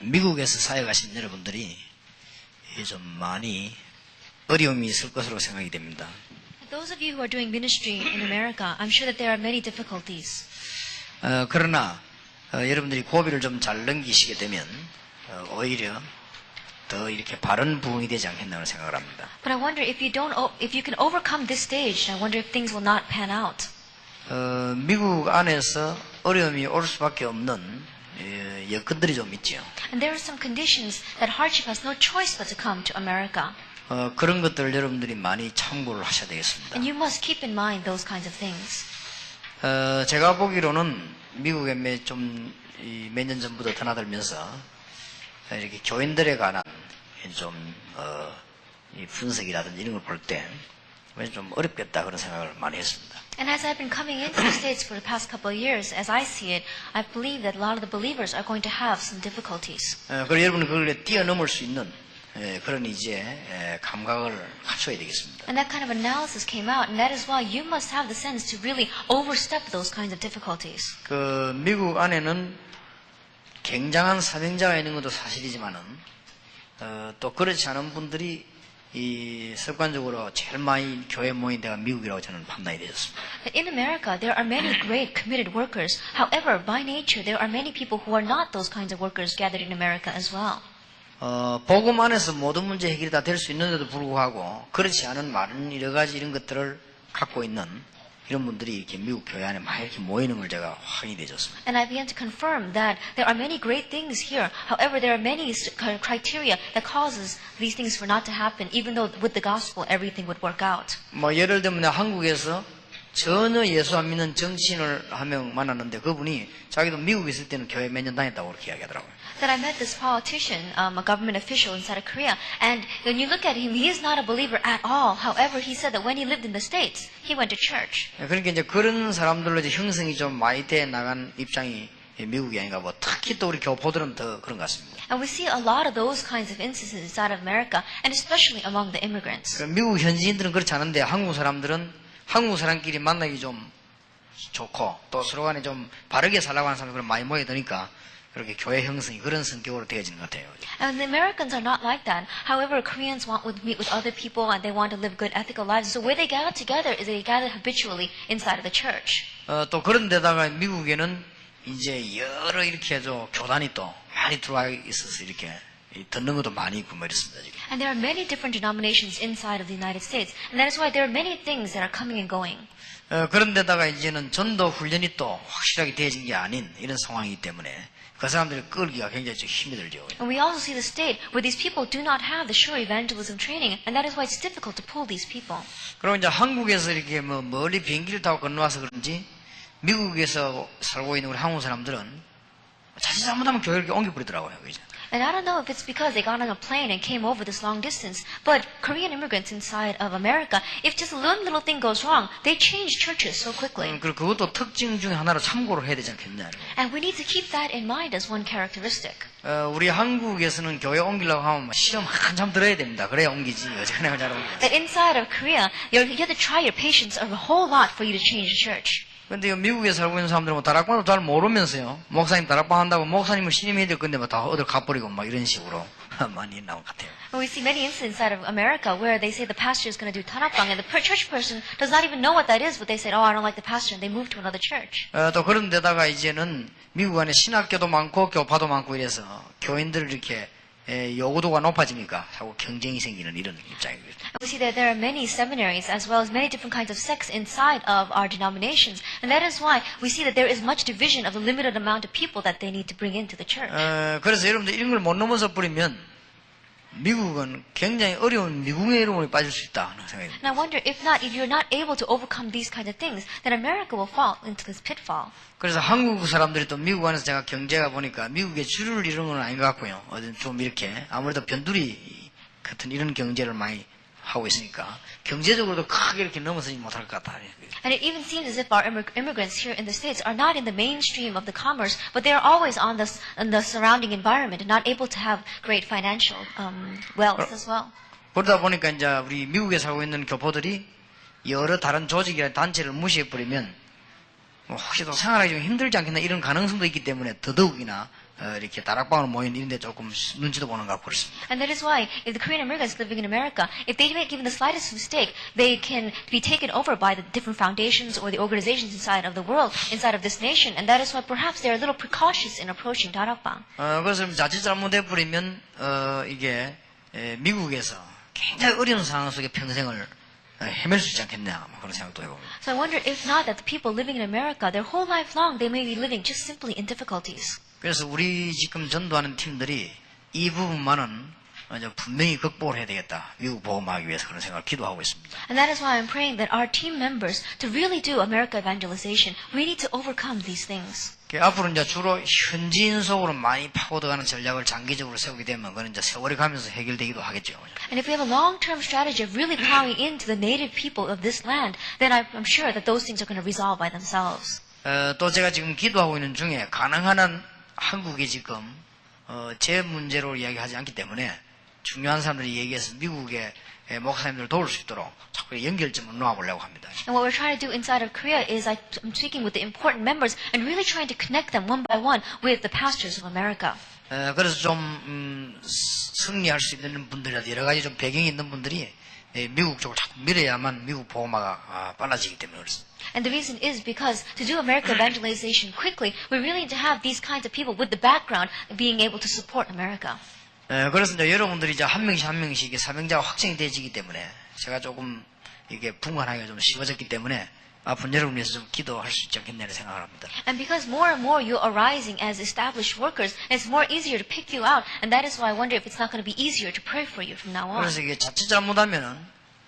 미국에서 사역하신 여러분들이 좀 많이 어려움이 있을 것으로 생각이 됩니다. Those of you who are doing ministry in America, I'm sure that there are many difficulties. 그러나 여러분들이 고비를 좀 잘 넘기시게 되면 오히려 더 이렇게 바른 부흥이 되지 않겠나 생각을 합니다. But I wonder if you can overcome this stage, I wonder if things will not pan out. 미국 안에서 어려움이 올 수밖에 없는 여건들이 좀 있죠. And there are some conditions that hardship has no choice but to come to America. 그런 것들을 여러분들이 많이 참고를 하셔야 되겠습니다. And you must keep in mind those kinds of things. 제가 보기로는 미국에 몇 년 전부터 드나들면서 이렇게 교인들에 관한 이 분석이라든지 이런 걸 볼 때 좀 어렵겠다 그런 생각을 많이 했습니다. And as I've been coming into the States for the past couple of years, as I see it, I believe that a lot of the believers are going to have some difficulties. 그리고 여러분은 그걸 뛰어넘을 수 있는 그런 감각을 갖춰야 되겠습니다. And that kind of analysis came out, and that is why you must have the sense to really overstep those kinds of difficulties. 미국 안에는 굉장한 사명자가 있는 것도 사실이지만은 또 그렇지 않은 분들이 습관적으로 제일 많이 교회 모인 데가 미국이라고 저는 판단이 되었습니다. In America, there are many great committed workers. However, by nature, there are many people who are not those kinds of workers gathered in America as well. 복음 안에서 모든 문제 해결이 다 될 수 있는데도 불구하고 그렇지 않은 많은 여러 가지 이런 것들을 갖고 있는 이런 분들이 이렇게 미국 교회 안에 많이 이렇게 모이는 걸 제가 확인이 되었습니다. And I began to confirm that there are many great things here. However, there are many criteria that causes these things for not to happen, even though with the gospel everything would work out. 예를 들면 한국에서 전혀 예수 안 믿는 정치인을 한 명 만났는데 그분이 자기도 미국에 있을 때는 교회 몇 년 다녔다고 그렇게 이야기하더라고요. That I met this politician, a government official inside of Korea, and when you look at him, he is not a believer at all. However, he said that when he lived in the States, he went to church. 그러니까 이제 그런 사람들로 형성이 좀 많이 돼 나간 입장이 미국이 아닌가 특히 또 우리 교포들은 더 그런 것 같습니다. And we see a lot of those kinds of instances inside of America, and especially among the immigrants. 미국 현지인들은 그렇지 않은데 한국 사람들은 한국 사람끼리 만나기 좀 좋고 또 서로 간에 좀 바르게 살라고 하는 사람들이 많이 모여드니까 그렇게 교회 형성이 그런 성격으로 되어지는 것 같아요. And the Americans are not like that. However, Koreans want to meet with other people and they want to live good ethical lives. So where they gather together is they gather habitually inside of the church. 또 그런 데다가 미국에는 이제 여러 이렇게 교단이 또 많이 들어와 있어서 이렇게 듣는 것도 많이 있고 이렇습니다 지금. And there are many different denominations inside of the United States, and that is why there are many things that are coming and going. 그런 데다가 이제는 전도 훈련이 또 확실하게 되어진 게 아닌 이런 상황이기 때문에 그 사람들을 끌기가 굉장히 좀 힘이 들죠. And we also see the state where these people do not have the sure evangelism training, and that is why it's difficult to pull these people. 그리고 이제 한국에서 이렇게 멀리 비행기를 타고 건너와서 그런지 미국에서 살고 있는 우리 한국 사람들은 자칫 잘못하면 교회를 이렇게 옮겨버리더라고요. 그죠? And I don't know if it's because they got on a plane and came over this long distance, but Korean immigrants inside of America, if just a little thing goes wrong, they change churches so quickly. 그리고 그것도 특징 중에 하나로 참고를 해야 되지 않겠냐. And we need to keep that in mind as one characteristic. 우리 한국에서는 교회 옮기려고 하면 시험 한참 들어야 됩니다. 그래야 옮기지. 어지간하면 잘 옮기지. That inside of Korea, you have to try your patience a whole lot for you to change the church. 근데 미국에 살고 있는 사람들은 다락방도 잘 모르면서요. 목사님 다락방 한다고 목사님을 신임해야 될 건데 다 어딜 가버리고 이런 식으로 많이 나온 것 같아요. We see many instances inside of America where they say the pastor is going to do 다락방, and the church person does not even know what that is, but they said, "Oh, I don't like the pastor," and they move to another church. 또 그런 데다가 이제는 미국 안에 신학교도 많고 교파도 많고 이래서 교인들을 이렇게 요구도가 높아지니까 자꾸 경쟁이 생기는 이런 입장이거든요. We see that there are many seminaries as well as many different kinds of sects inside of our denominations, and that is why we see that there is much division of the limited amount of people that they need to bring into the church. 그래서 여러분들 이런 걸 못 넘어서 버리면 미국은 굉장히 어려운 미궁의 어려움에 빠질 수 있다 하는 생각입니다. And I wonder if you're not able to overcome these kinds of things, then America will fall into this pitfall. 그래서 한국 사람들이 또 미국 안에서 제가 경제가 보니까 미국의 주류를 이루는 건 아닌 것 같고요. 좀 이렇게 아무래도 변두리 같은 이런 경제를 많이 하고 있으니까 경제적으로도 크게 이렇게 넘어서지 못할 것 같다. And it even seems as if our immigrants here in the States are not in the mainstream of the commerce, but they are always in the surrounding environment and not able to have great financial wealth as well. 그러다 보니까 이제 우리 미국에 살고 있는 교포들이 여러 다른 조직이나 단체를 무시해버리면 혹시 또 생활하기 좀 힘들지 않겠나 이런 가능성도 있기 때문에 더더욱이나 이렇게 다락방으로 모인 이런 데 조금 눈치도 보는 것 같고 그렇습니다. And that is why, if the Korean Americans living in America, if they make even the slightest mistake, they can be taken over by the different foundations or the organizations inside of the world, inside of this nation. And that is why perhaps they're a little precautious in approaching 다락방. 그래서 자칫 잘못해 버리면 이게 미국에서 굉장히 어려운 상황 속에 평생을 헤맬 수 있지 않겠냐 그런 생각도 해봅니다. So I wonder if not that the people living in America, their whole life long, they may be living just simply in difficulties. 그래서 우리 지금 전도하는 팀들이 이 부분만은 분명히 극복을 해야 되겠다. 미국 보험하기 위해서 그런 생각을 기도하고 있습니다. And that is why I'm praying that our team members, to really do America evangelization, we need to overcome these things. 앞으로 이제 주로 현지인 속으로 많이 파고들어가는 전략을 장기적으로 세우게 되면 그건 이제 세월이 가면서 해결되기도 하겠죠. And if we have a long-term strategy of really plowing into the native people of this land, then I'm sure that those things are going to resolve by themselves. 또 제가 지금 기도하고 있는 중에 가능한 한 한국이 지금 제 문제로 이야기하지 않기 때문에 중요한 사람들이 얘기해서 미국의 목사님들을 도울 수 있도록 자꾸 연결점을 놓아보려고 합니다. And what we're trying to do inside of Korea is I'm speaking with the important members and really trying to connect them one by one with the pastors of America. 그래서 좀 승리할 수 있는 분들이라도 여러 가지 좀 배경이 있는 분들이 미국 쪽을 자꾸 밀어야만 미국 보호마가 빨라지기 때문에 그렇습니다. And the reason is because to do America evangelization quickly, we really need to have these kinds of people with the background being able to support America. 그래서 이제 여러분들이 이제 한 명씩 이게 사명자가 확정이 되지기 때문에 제가 조금 이게 분간하기가 좀 쉬워졌기 때문에 앞으로 여러분을 위해서 좀 기도할 수 있지 않겠냐는 생각을 합니다. And because more and more you're arising as established workers, it's more easier to pick you out. And that is why I wonder if it's not going to be easier to pray for you from now on. 그래서 이게 자칫 잘못하면은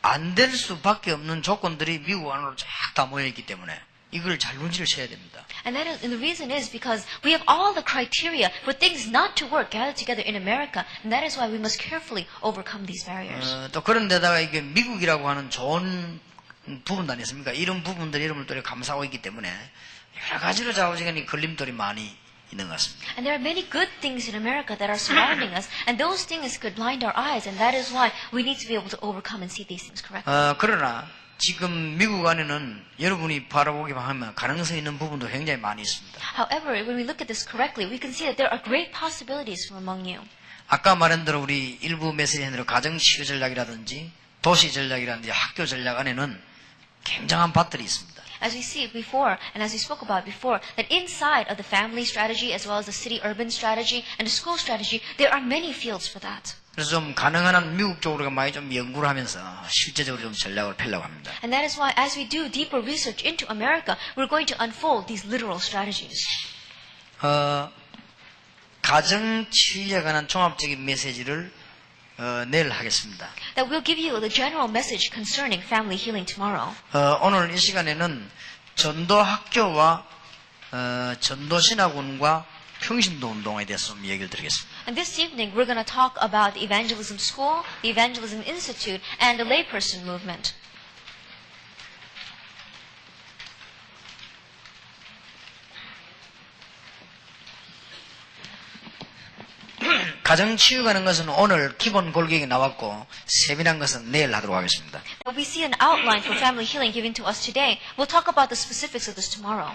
안 될 수밖에 없는 조건들이 미국 안으로 쫙 다 모여있기 때문에 이걸 잘 눈치를 채야 됩니다. And the reason is because we have all the criteria for things not to work gathered together in America. And that is why we must carefully overcome these barriers. 또 그런 데다가 이게 미국이라고 하는 좋은 부분도 아니었습니까? 이런 부분들이 여러분을 또 감싸고 있기 때문에 여러 가지로 좌우지간에 걸림돌이 많이 있는 것 같습니다. And there are many good things in America that are surrounding us. And those things could blind our eyes. And that is why we need to be able to overcome and see these things correctly. 그러나 지금 미국 안에는 여러분이 바라보기만 하면 가능성 있는 부분도 굉장히 많이 있습니다. However, when we look at this correctly, we can see that there are great possibilities from among you. 아까 말한 대로 우리 일부 메시지로 가정치유 전략이라든지 도시 전략이라든지 학교 전략 안에는 굉장한 밭들이 있습니다. As we see before, and as we spoke about before, that inside of the family strategy, as well as the city-urban strategy, and the school strategy, there are many fields for that. 그래서 좀 가능한 한 미국 쪽으로 많이 좀 연구를 하면서 실제적으로 좀 전략을 펴려고 합니다. And that is why, as we do deeper research into America, we're going to unfold these literal strategies. 가정치유에 관한 종합적인 메시지를 내일 하겠습니다. That we'll give you the general message concerning family healing tomorrow. 오늘 이 시간에는 전도학교와 전도신학원과 평신도 운동에 대해서 좀 얘기를 드리겠습니다. And this evening, we're going to talk about the Evangelism School, the Evangelism Institute, and the Layperson Movement. 가정치유 가는 것은 오늘 기본 골격이 나왔고 세밀한 것은 내일 하도록 하겠습니다. But we see an outline for family healing given to us today. We'll talk about the specifics of this tomorrow.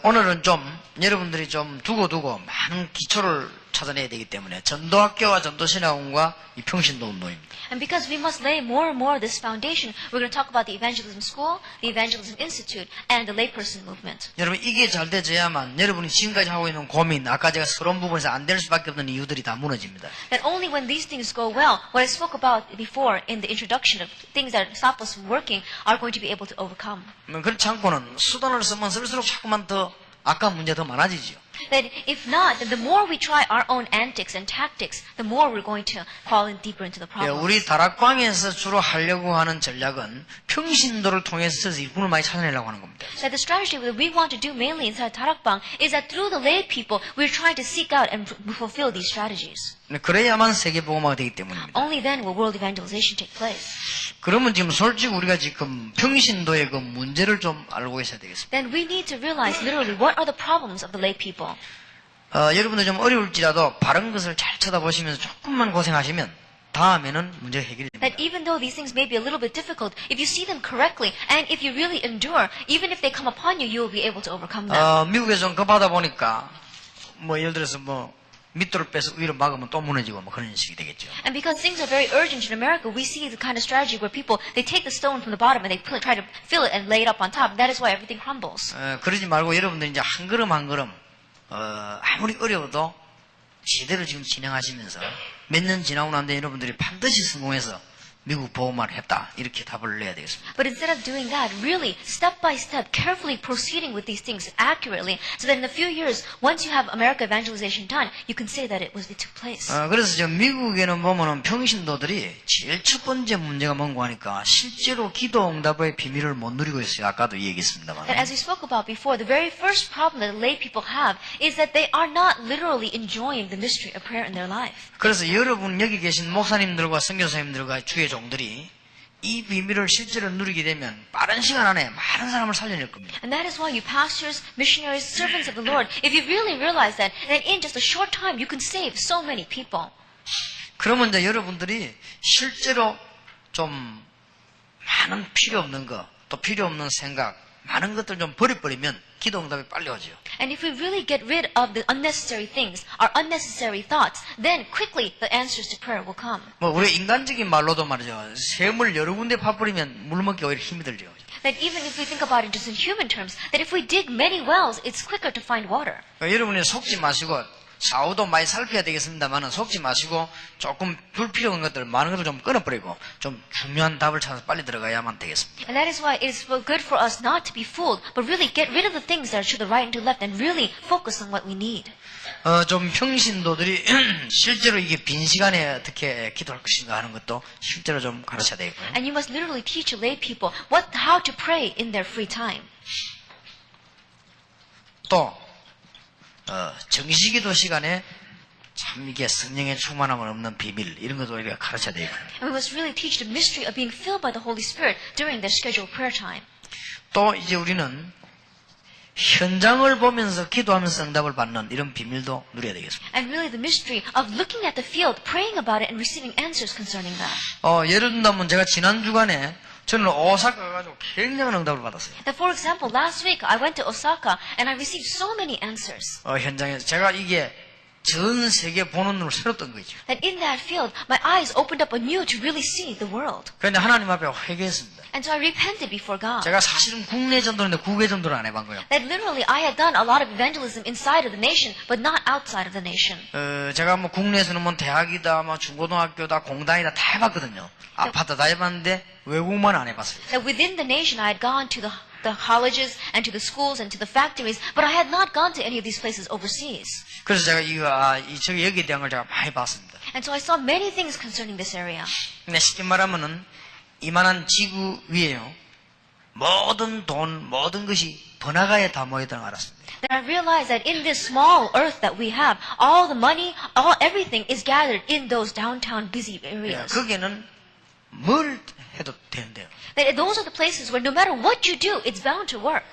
오늘은 좀 여러분들이 좀 두고 많은 기초를 찾아내야 되기 때문에 전도학교와 전도신학원과 이 평신도 운동입니다. And because we must lay more and more this foundation, we're going to talk about the Evangelism School, the Evangelism Institute, and the Layperson Movement. 여러분 이게 잘 되져야만 여러분이 지금까지 하고 있는 고민, 아까 제가 서론 부분에서 안 될 수밖에 없는 이유들이 다 무너집니다. That only when these things go well, what I spoke about before in the introduction of things that stop us from working, are going to be able to overcome. 그렇지 않고는 수단을 쓰면 쓸수록 자꾸만 더 아까운 문제가 더 많아지죠. That if not, then the more we try our own antics and tactics, the more we're going to fall in deeper into the problems. 우리 다락방에서 주로 하려고 하는 전략은 평신도를 통해서 이분을 많이 찾아내려고 하는 겁니다. That the strategy that we want to do mainly inside Tarakbang is that through the lay people, we're trying to seek out and fulfill these strategies. 그래야만 세계복음화가 되기 때문입니다. Only then will world evangelization take place. 그러면 지금 솔직히 우리가 지금 평신도의 그 문제를 좀 알고 있어야 되겠습니다. Then we need to realize literally what are the problems of the lay people. 여러분들 좀 어려울지라도 바른 것을 잘 쳐다보시면서 조금만 고생하시면 다음에는 문제가 해결이 됩니다. That even though these things may be a little bit difficult, if you see them correctly and if you really endure, even if they come upon you, you will be able to overcome them. 미국에서 좀 급하다 보니까 뭐 예를 들어서 뭐 밑돌을 빼서 위로 막으면 또 무너지고 뭐 그런 식이 되겠죠. And because things are very urgent in America, we see the kind of strategy where people, they take the stone from the bottom and they try to fill it and lay it up on top. That is why everything crumbles. 그러지 말고 여러분들 이제 한 걸음 한 걸음 아무리 어려워도 제대로 지금 진행하시면서 몇 년 지나고 난 뒤에 여러분들이 반드시 성공해서 미국 보호만 했다 이렇게 답을 내야 되겠습니다. But instead of doing that, really, step by step, carefully proceeding with these things accurately, so that in a few years, once you have America evangelization done, you can say that it took place. 그래서 저 미국에는 보면은 평신도들이 제일 첫 번째 문제가 뭔가 하니까 실제로 기도 응답의 비밀을 못 누리고 있어요. 아까도 얘기했습니다만. And as we spoke about before, the very first problem that lay people have is that they are not literally enjoying the mystery of prayer in their life. 그래서 여러분 여기 계신 목사님들과 선교사님들과 주의 종들이 이 비밀을 실제로 누리게 되면 빠른 시간 안에 많은 사람을 살려낼 겁니다. And that is why you pastors, missionaries, servants of the Lord, if you really realize that, then in just a short time you can save so many people. 그러면 이제 여러분들이 실제로 좀 많은 필요 없는 거, 또 필요 없는 생각, 많은 것들 좀 버려버리면 기도 응답이 빨리 오죠. And if we really get rid of the unnecessary things, our unnecessary thoughts, then quickly the answers to prayer will come. 뭐 우리 인간적인 말로도 말이죠. 샘을 여러 군데 파뿌리면 물 먹기 오히려 힘이 들죠. That even if we think about it just in human terms, that if we dig many wells, it's quicker to find water. 그러니까 여러분이 속지 마시고 사후도 많이 살펴야 되겠습니다만은 속지 마시고 조금 불필요한 것들 많은 것들 좀 끊어버리고 좀 중요한 답을 찾아서 빨리 들어가야만 되겠습니다. And that is why it is good for us not to be fooled, but really get rid of the things that are to the right and to the left and really focus on what we need. 좀 평신도들이 실제로 이게 빈 시간에 어떻게 기도할 것인가 하는 것도 실제로 좀 가르쳐야 되겠고요. And you must literally teach lay people how to pray in their free time. 또 정시기도 시간에 참 이게 성령의 충만함을 없는 비밀 이런 것도 우리가 가르쳐야 되겠고요. And we must really teach the mystery of being filled by the Holy Spirit during their scheduled prayer time. 또 이제 우리는 현장을 보면서 기도하면서 응답을 받는 이런 비밀도 누려야 되겠습니다. And really the mystery of looking at the field, praying about it, and receiving answers concerning that. 예를 든다면 제가 지난 주간에 저는 오사카 가가지고 굉장한 응답을 받았어요. That for example, last week I went to Osaka and I received so many answers. 현장에서 제가 이게 전 세계 보는 눈을 새로 뜬 거죠. That in that field, my eyes opened up anew to really see the world. 그런데 하나님 앞에 회개했습니다. And so I repented before God. 제가 사실은 국내 전도인데 국외 전도를 안 해본 거예요. That literally I had done a lot of evangelism inside of the nation, but not outside of the nation. 제가 뭐 국내에서는 뭐 대학이다, 뭐 중고등학교다, 공단이다 다 해봤거든요. 아파트 다 해봤는데 외국만 안 해봤어요. That within the nation I had gone to the colleges and to the schools and to the factories, but I had not gone to any of these places overseas. 그래서 제가 저기 여기에 대한 걸 제가 많이 봤습니다. And so I saw many things concerning this area. 근데 쉽게 말하면은 이만한 지구 위에요. 모든 돈, 모든 것이 번화가에 다 모였다는 걸 알았습니다. Then I realized that in this small earth that we have, all the money, everything is gathered in those downtown busy areas. 거기에는 뭘 해도 되는데요. That those are the places where no matter what you do, it's bound to work.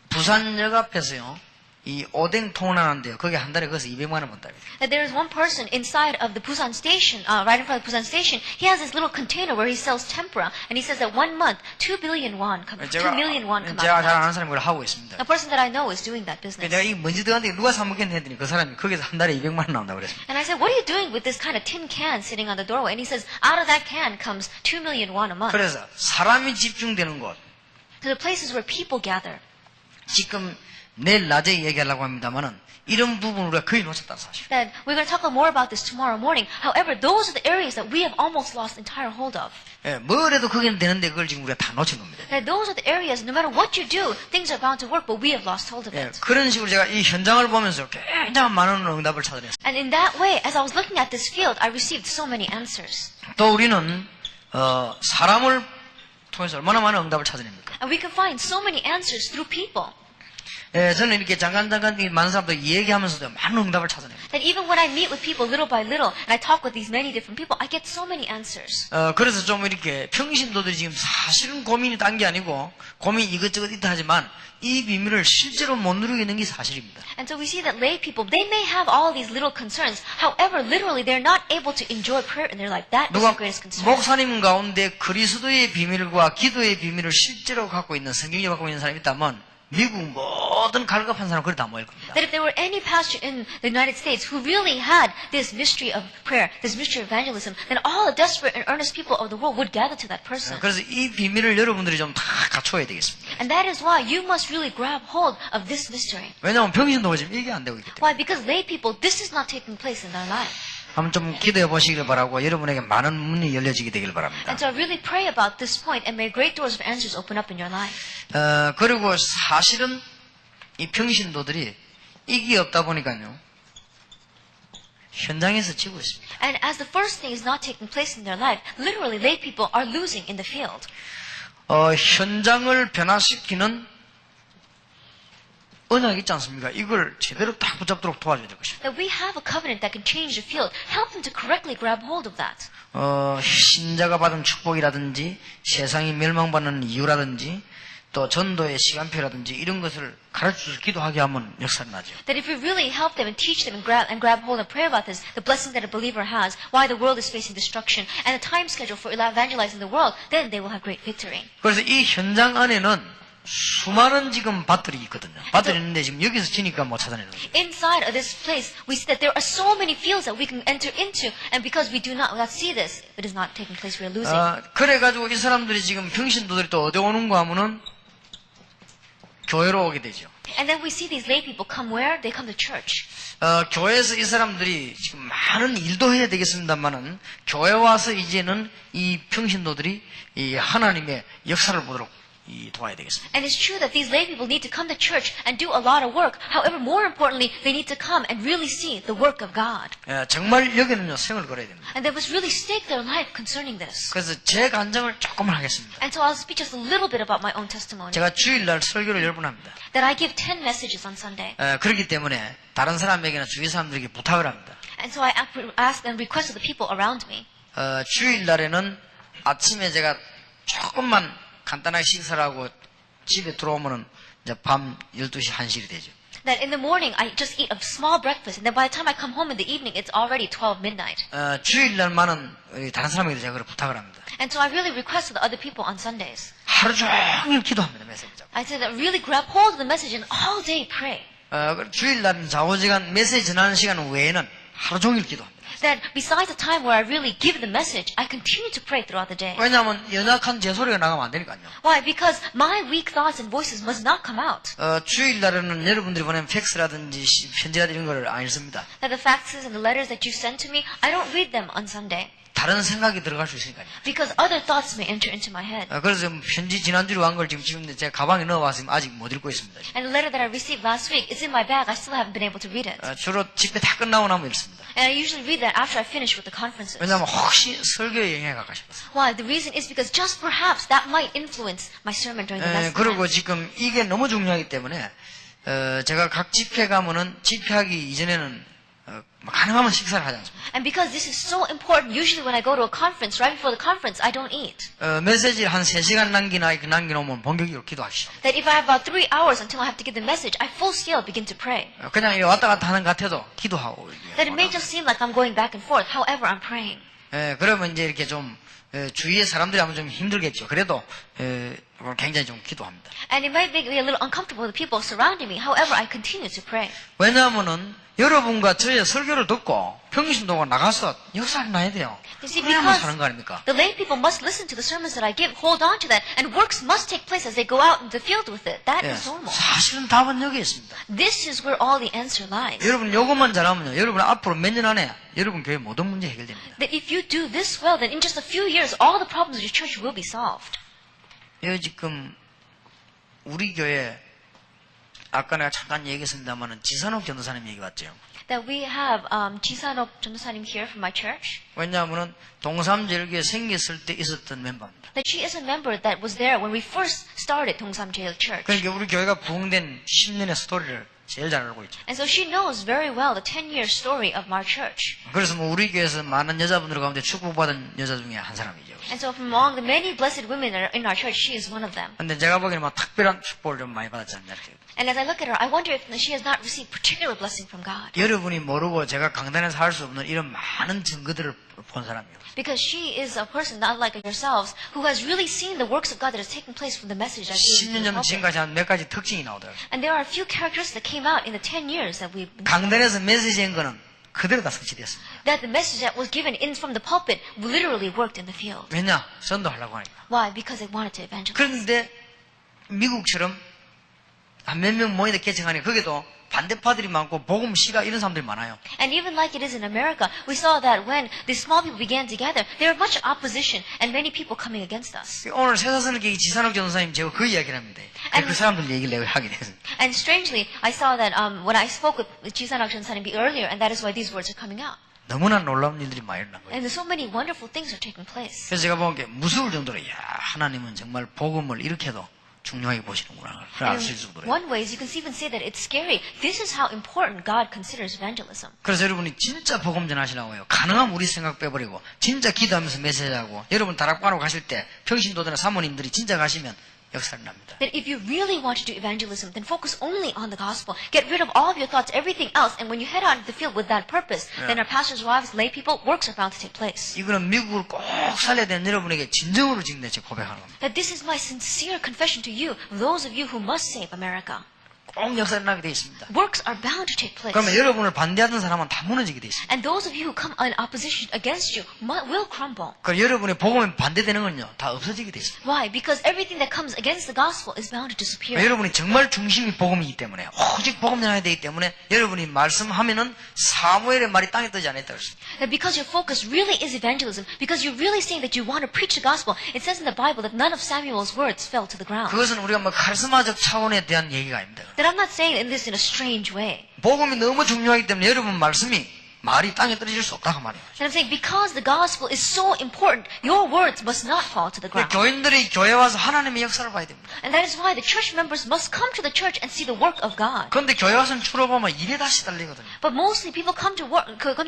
부산역 앞에서요. 이 오뎅 통을 하는데요. 거기 한 달에 거기서 200만 원 번다. That there is one person inside of the Busan station, right in front of the Busan station. He has this little container where he sells tempura, and he says that 1 month, 2 billion won, 2 million won come out 제가 of 잘 that. 아는 사람이 그걸 하고 있습니다. A person that I know is doing that business. 내가 이 먼지 들어간데 누가 사 먹겠냐 했더니 그 사람이 거기서 한 달에 200만 원 나온다고 그랬습니다. And I said, what are you doing with this kind of tin can sitting on the doorway? And he says, out of that can comes 2 million won a month. 그래서 사람이 집중되는 곳, To the places where people gather. 지금 내일 낮에 얘기하려고 합니다만은 이런 부분을 우리가 거의 놓쳤다는 사실. That we're going to talk more about this tomorrow morning. However, those are the areas that we have almost lost entire hold of. 뭘 해도 거기는 되는데 그걸 지금 우리가 다 놓친 겁니다. That those are the areas, no matter what you do, things are bound to work, but we have lost hold of it. 그런 식으로 제가 이 현장을 보면서 굉장히 많은 응답을 찾아냈어요. And in that way, as I was looking at this field, I received so many answers. 또 우리는 사람을 통해서 얼마나 많은 응답을 찾아냅니까? And we can find so many answers through people. 저는 이렇게 잠깐 많은 사람들 얘기하면서도 많은 응답을 찾아냅니다. That even when I meet with people little by little, and I talk with these many different people, I get so many answers. 그래서 좀 이렇게 평신도들이 지금 사실은 고민이 딴 게 아니고 고민이 이것저것 있다 하지만 이 비밀을 실제로 못 누리고 있는 게 사실입니다. And so we see that lay people, they may have all these little concerns. However, literally, they're not able to enjoy prayer in their life. That is 누가 the greatest concern. 목사님 가운데 그리스도의 비밀과 기도의 비밀을 실제로 갖고 있는 성경이 갖고 있는 사람이 있다면 미국 모든 갈급한 사람 거기 다 모일 겁니다. That if there were any pastor in the United States who really had this mystery of prayer, this mystery of evangelism, then all the desperate and earnest people of the world would gather to that person. 그래서 이 비밀을 여러분들이 좀 다 갖춰야 되겠습니다. And that is why you must really grab hold of this mystery. 왜냐하면 평신도가 지금 이게 안 되고 있기 때문에. Why? Because lay people, this is not taking place in their life. 한번 좀 기도해 보시길 바라고 여러분에게 많은 문이 열려지게 되길 바랍니다. And so I really pray about this point and may great doors of answers open up in your life. 그리고 사실은 이 평신도들이 이게 없다 보니까요. 현장에서 지고 있습니다. And as the first thing is not taking place in their life, literally lay people are losing in the field. 현장을 변화시키는 언약 있지 않습니까? 이걸 제대로 딱 붙잡도록 도와줘야 될 것입니다. That we have a covenant that can change the field. Help them to correctly grab hold of that. 신자가 받은 축복이라든지 세상이 멸망받는 이유라든지 또 전도의 시간표라든지 이런 것을 가르쳐서 기도하게 하면 역사는 나죠. That if we really help them and teach them and grab hold and pray about this, the blessing that a believer has, why the world is facing destruction, and the time schedule for evangelizing the world, then they will have great victory. 그래서 이 현장 안에는 수많은 지금 밭들이 있거든요. 밭들이 있는데 지금 여기서 지니까 못 찾아내는 거예요. Inside of this place, we see that there are so many fields that we can enter into, and because we do not see this, it is not taking place. We are losing. 그래가지고 이 사람들이 지금 평신도들이 또 어디 오는가 하면은 교회로 오게 되죠. And then we see these lay people come where? They come to church. 교회에서 이 사람들이 지금 많은 일도 해야 되겠습니다만은 교회 와서 이제는 이 평신도들이 이 하나님의 역사를 보도록 도와야 되겠습니다. And it's true that these lay people need to come to church and do a lot of work. However, more importantly, they need to come and really see the work of God. 정말 여기는요 생을 걸어야 됩니다. And they must really stake their life concerning this. 그래서 제 간증을 조금만 하겠습니다. And so I'll speak just a little bit about my own testimony. 제가 주일날 설교를 10번 합니다. That I give 10 messages on Sunday. 그렇기 때문에 다른 사람에게나 주위 사람들에게 부탁을 합니다. And so I ask and request of the people around me. 주일날에는 아침에 제가 조금만 간단하게 식사를 하고 집에 들어오면은 이제 밤 12시 1시이 되죠. That in the morning I just eat a small breakfast, and then by the time I come home in the evening, it's already 12 midnight. 주일날만은 다른 사람에게 제가 그걸 부탁을 합니다. And so I really request of the other people on Sundays. 하루 종일 기도합니다. 메시지 잡고. I said that really grab hold of the message and all day pray. 주일날은 좌우지간 메시지 전하는 시간 외에는 하루 종일 기도합니다. That besides the time where I really give the message, I continue to pray throughout the day. 왜냐하면 연약한 제 소리가 나가면 안 되니까요. Why? Because my weak thoughts and voices must not come out. 주일날에는 여러분들이 보낸 팩스라든지 편지라든지 이런 걸 안 읽습니다. That the faxes and the letters that you send to me, I don't read them on Sunday. 다른 생각이 들어갈 수 있으니까요. Because other thoughts may enter into my head. 그래서 편지 지난주에 간 걸 지금 제 가방에 넣어와서 아직 못 읽고 있습니다. And the letter that I received last week is in my bag. I still haven't been able to read it. 주로 집회 다 끝나고 나면 읽습니다. And I usually read that after I finish with the conferences. 왜냐하면 혹시 설교에 영향이 갈까 싶어서. Why? The reason is because just perhaps that might influence my sermon during the lesson. 그리고 지금 이게 너무 중요하기 때문에 제가 각 집회 가면은 집회하기 이전에는 가능하면 식사를 하지 않습니다. And because this is so important, usually when I go to a conference, right before the conference, I don't eat. 메시지를 한 3시간 남겨놓으면 본격적으로 기도하시죠. That if I have about 3 hours until I have to give the message, I full scale begin to pray. 그냥 왔다 갔다 하는 것 같아도 기도하고. That it may just seem like I'm going back and forth. However, I'm praying. 그러면 이제 이렇게 좀 주위의 사람들이 하면 좀 힘들겠죠. 그래도 굉장히 좀 기도합니다. And it might make me a little uncomfortable with the people surrounding me. However, I continue to pray. 왜냐하면은 여러분과 저의 설교를 듣고 평신도가 나가서 역사를 나야 돼요. You see, 그래야만 because 사는 거 아닙니까? the lay people must listen to the sermons that I give, hold on to that, and works must take place as they go out in the field with it. That is normal. 사실은 답은 여기 있습니다. This is where all the answer lies. 여러분 요것만 잘하면요. 여러분 앞으로 몇 년 안에 여러분 교회 모든 문제 해결됩니다. That if you do this well, then in just a few years, all the problems of your church will be solved. 여기 지금 우리 교회 아까 내가 잠깐 얘기했습니다만은 지선옥 전도사님 얘기 왔죠. That we have 지산옥 전도사님 here from my church. 왜냐하면은 동삼제일교회 생겼을 때 있었던 멤버입니다. That she is a member that was there when we first started 동삼제일 Church. 그러니까 우리 교회가 부흥된 10년의 스토리를 제일 잘 알고 있죠. And so she knows very well the 10-year story of our church. 그래서 뭐 우리 교회에서 많은 여자분들 가운데 축복받은 여자 중에 한 사람이죠. And so from among the many blessed women that are in our church, she is one of them. 근데 제가 보기에는 뭐 특별한 축복을 좀 많이 받았지 않냐. And as I look at her, I wonder if she has not received particular blessing from God. 여러분이 모르고 제가 강단에서 할 수 없는 이런 많은 증거들을 본 사람이에요. Because she is a person not like yourselves who has really seen the works of God that has taken place from the message that we 10년 전 지금까지 한 몇 가지 특징이 나오더라고요. And there are a few characteristics that came out in the 10 years that we've been 강단에서 메시지한 거는 그대로 다 성취됐습니다. that the message that was given in from the pulpit literally worked in the field. 왜냐? 전도하려고 하니까. Why? Because they wanted to evangelize. 그런데 미국처럼 한 몇 명 모이다 개척하니 거기도 반대파들이 많고 복음 씨가 이런 사람들이 많아요. And even like it is in America, we saw that when the small people began together, there was much opposition and many people coming against us. 오늘 새사슬기 지산욱 전도사님 제가 그 이야기를 합니다. 그 사람들 얘기를 내가 하게 됐어요. And strangely, I saw that when I spoke with Jisan Akshan Sanimbi earlier, and that is why these words are coming out. 너무나 놀라운 일들이 많이 일어난 거예요. And so many wonderful things are taking place. 그래서 제가 본 게 무서울 정도로 야 하나님은 정말 복음을 이렇게도 중요하게 보시는구나. 알 수 있을 정도로. One way is you can even say that it's scary. This is how important God considers evangelism. 그래서 여러분이 진짜 복음 전하시라고 해요. 가능하면 우리 생각 빼버리고 진짜 기도하면서 메시지하고 여러분 다락방으로 가실 때 평신도들이나 사모님들이 진짜 가시면 역사를 납니다. That if you really want to do evangelism, then focus only on the gospel. Get rid of all of your thoughts, everything else, and when you head out into the field with that purpose, then our pastors' wives, lay people, works are bound to take place. 이거는 미국을 꼭 살려야 되는 여러분에게 진정으로 지금 내 고백하는 겁니다. That this is my sincere confession to you, those of you who must save America. 꼭 역사를 나게 되어 있습니다. Works are bound to take place. 그러면 여러분을 반대하던 사람은 다 무너지게 되어 있습니다. And those of you who come in opposition against you will crumble. 그럼 여러분의 복음에 반대되는 건요 다 없어지게 되어 있습니다. Why? Because everything that comes against the gospel is bound to disappear. 여러분이 정말 중심이 복음이기 때문에 오직 복음 전해야 되기 때문에 여러분이 말씀하면은 사무엘의 말이 땅에 뜨지 않았다 그랬습니다. That because your focus really is evangelism, because you're really saying that you want to preach the gospel, it says in the Bible that none of Samuel's words fell to the ground. 그것은 우리가 뭐 카리스마적 차원에 대한 얘기가 아닙니다. That I'm not saying this in a strange way. 복음이 너무 중요하기 때문에 여러분 말씀이 말이 땅에 떨어질 수 없다고 말이에요. And I'm saying because the gospel is so important, your words must not fall to the ground. 교인들이 교회 와서 하나님의 역사를 봐야 됩니다. And that is why the church members must come to the church and see the work of God. 그런데 교회 와서는 주로 보면 일에 다 시달리거든요. But mostly people come to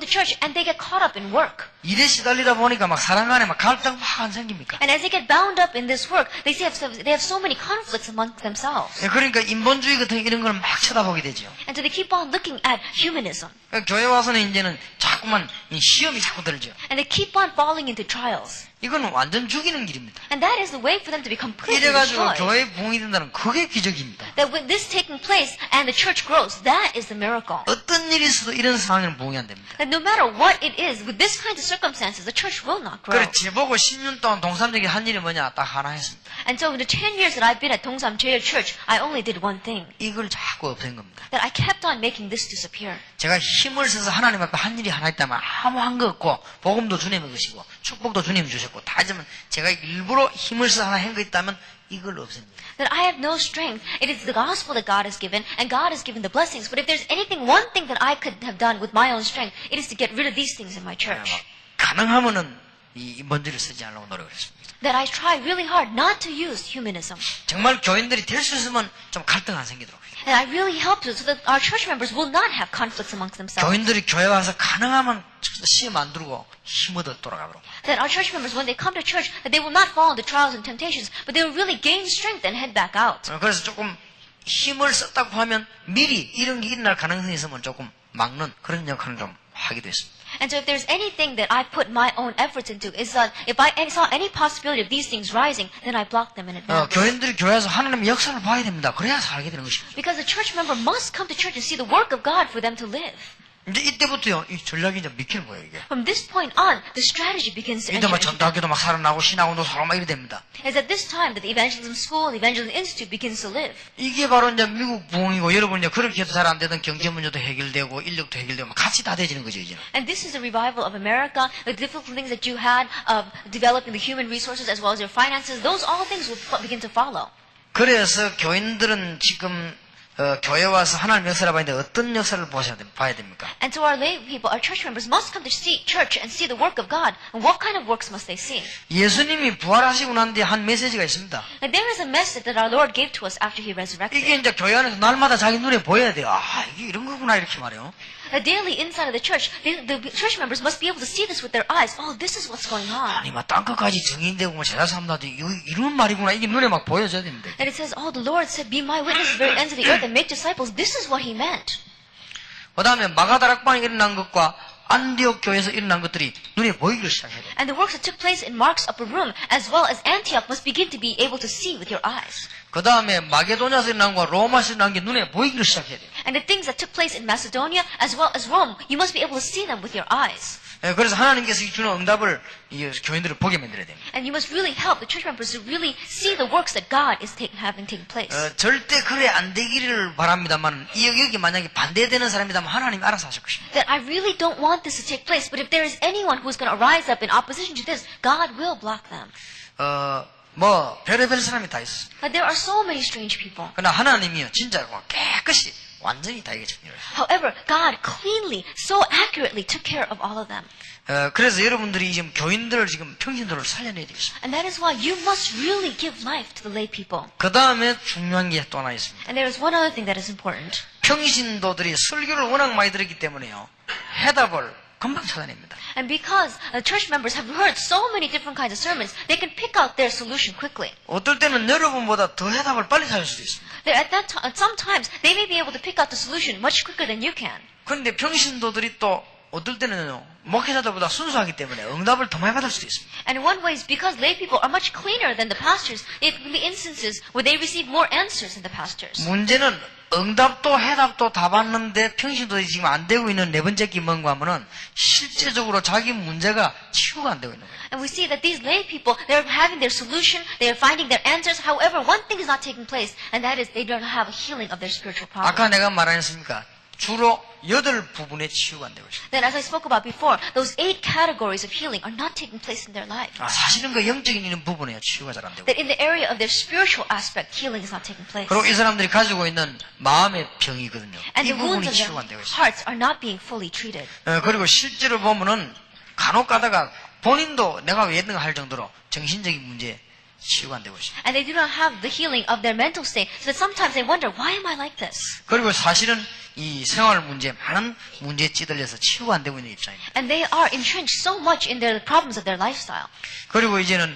church and they get caught up in work. 일에 시달리다 보니까 막 사람 간에 막 갈등 막 안 생깁니까? And as they get bound up in this work, they have so many conflicts among themselves. 그러니까 인본주의 같은 이런 걸 막 쳐다보게 되죠. And so they keep on looking at humanism. 교회 와서는 이제는 자꾸만 이 시험이 자꾸 들죠. And they keep on falling into trials. 이건 완전 죽이는 길입니다. And that is the way for them to be completely 이래가지고 destroyed. 교회 부흥이 된다는 그게 기적입니다. That with this taking place and the church grows, that is the miracle. 어떤 일이 있어도 이런 상황에는 부흥이 안 됩니다. That no matter what it is, with this kind of circumstances, the church will not grow. 그래 제보고 10년 동안 동삼적이 한 일이 뭐냐 딱 하나 했습니다. And so in the 10 years that I've been at Dongsam Jail Church, I only did one thing. 이걸 자꾸 없앤 겁니다. That I kept on making this disappear. 제가 힘을 써서 하나님 앞에 한 일이 하나 있다면 아무 한 거 없고 복음도 주님의 것이고 축복도 주님 주셨고 다 하지만 제가 일부러 힘을 써서 하나 한 거 있다면 이걸 없앱니다. That I have no strength. It is the gospel that God has given, and God has given the blessings. But if there's one thing that I could have done with my own strength, it is to get rid of these things in my church. 가능하면은 이 먼지를 쓰지 않으려고 노력을 했습니다. That I try really hard not to use humanism. 정말 교인들이 될 수 있으면 좀 갈등 안 생기도록. And I really helped it so that our church members will not have conflicts amongst themselves. 교인들이 교회 와서 가능하면 시험 안 들고 힘 얻어 돌아가도록. That our church members, when they come to church, that they will not fall into trials and temptations, but they will really gain strength and head back out. 그래서 조금 힘을 썼다고 하면 미리 이런 게 일어날 가능성이 있으면 조금 막는 그런 역할을 좀 하기도 했습니다. And so if there's anything that I put my own efforts into, is that if I saw any possibility of these things rising, then I blocked them in advance. 교인들이 교회에서 하나님의 역사를 봐야 됩니다. 그래야 살게 되는 것입니다. Because the church member must come to church and see the work of God for them to live. 이제 이때부터요, 이 전략이 이제 미키는 거예요, 이게. From this point on, the strategy begins to 이때 enter. 막 전도학교도 막 살아나고 신학원도 살아나고 막 이래 됩니다. It's at this time that the evangelism school, the evangelism institute begins to live. 이게 바로 이제 미국 부흥이고 여러분 이제 그렇게 해도 잘 안 되던 경제 문제도 해결되고 인력도 해결되고 같이 다 되지는 거죠, 이제. And this is the revival of America. The difficult things that you had of developing the human resources as well as your finances, those all things will begin to follow. 그래서 교인들은 지금 교회 와서 하나님 역사를 봐야 되는데 어떤 역사를 봐야 됩니까? And so our lay people, our church members must come to see church and see the work of God. And what kind of works must they see? 예수님이 부활하시고 난 뒤에 한 메시지가 있습니다. And there is a message that our Lord gave to us after He resurrected. 이게 이제 교회 안에서 날마다 자기 눈에 보여야 돼요. 아, 이게 이런 거구나 이렇게 말해요. Daily inside of the church church members must be able to see this with their eyes. Oh, this is what's going on. 아니, 막 땅끝까지 증인되고 뭐 제사 삼나도 이런 말이구나. 이게 눈에 막 보여져야 되는데. And it says, oh, the Lord said, be my witness to the very ends of the earth and make disciples. This is what He meant. 그 다음에 마가다락방에 일어난 것과 안디옥 교회에서 일어난 것들이 눈에 보이기 시작해야 돼요. And the works that took place in Mark's upper room as well as Antioch must begin to be able to see with your eyes. 그 다음에 마게도냐에서 일어난 것과 로마에서 일어난 게 눈에 보이기 시작해야 돼요. And the things that took place in Macedonia as well as Rome, you must be able to see them with your eyes. 그래서 하나님께서 주는 응답을 이 교인들을 보게 만들어야 됩니다. And you must really help the church members to really see the works that God is having taken place. 절대 그래 안 되기를 바랍니다만 여기 만약에 반대되는 사람이라면 하나님이 알아서 하실 것입니다. That I really don't want this to take place, but if there is anyone who's going to rise up in opposition to this, God will block them. 별의별 사람이 다 있어. But there are so many strange people. 그러나 하나님이요 진짜 깨끗이 완전히 다 이게 정리를 해요. However, God cleanly, so accurately took care of all of them. 그래서 여러분들이 지금 교인들을 지금 평신도를 살려내야 되겠습니다. And that is why you must really give life to the lay people. 그 다음에 중요한 게 또 하나 있습니다. And there is one other thing that is important. 평신도들이 설교를 워낙 많이 들었기 때문에요. 해답을 금방 찾아냅니다. And because church members have heard so many different kinds of sermons, they can pick out their solution quickly. 어떨 때는 여러분보다 더 해답을 빨리 찾을 수도 있습니다. Sometimes they may be able to pick out the solution much quicker than you can. 그런데 평신도들이 또 어떨 때는요, 목회자들보다 순수하기 때문에 응답을 더 많이 받을 수도 있습니다. And in one way is because lay people are much cleaner than the pastors. It can be instances where they receive more answers than the pastors. 문제는 응답도 해답도 다 받는데 평신도들이 지금 안 되고 있는 네 번째 게 뭔가 하면은 실제적으로 자기 문제가 치유가 안 되고 있는 거예요. And we see that these lay people, they're having their solution, they're finding their answers. However, one thing is not taking place, and that is they don't have a healing of their spiritual problems. 아까 내가 말했습니까? 주로 8부분의 치유가 안 되고 있습니다. Then, as I spoke about before, those 8 categories of healing are not taking place in their life. 사실은 그 영적인 있는 부분에 치유가 잘 안 되고. That in the area of their spiritual aspect, healing is not taking place. 그리고 이 사람들이 가지고 있는 마음의 병이거든요. And 이 the wounds 부분이 of 치유가 안 their 되고 있습니다. hearts are not being fully treated. 그리고 실제로 보면은 간혹 가다가 본인도 내가 왜 이런가 할 정도로 정신적인 문제에 치유가 안 되고 있습니다. And they do not have the healing of their mental state, so that sometimes they wonder, why am I like this? 그리고 사실은 이 생활 문제, 많은 문제에 찌들려서 치유가 안 되고 있는 입장입니다. And they are entrenched so much in their problems of their lifestyle. 그리고 이제는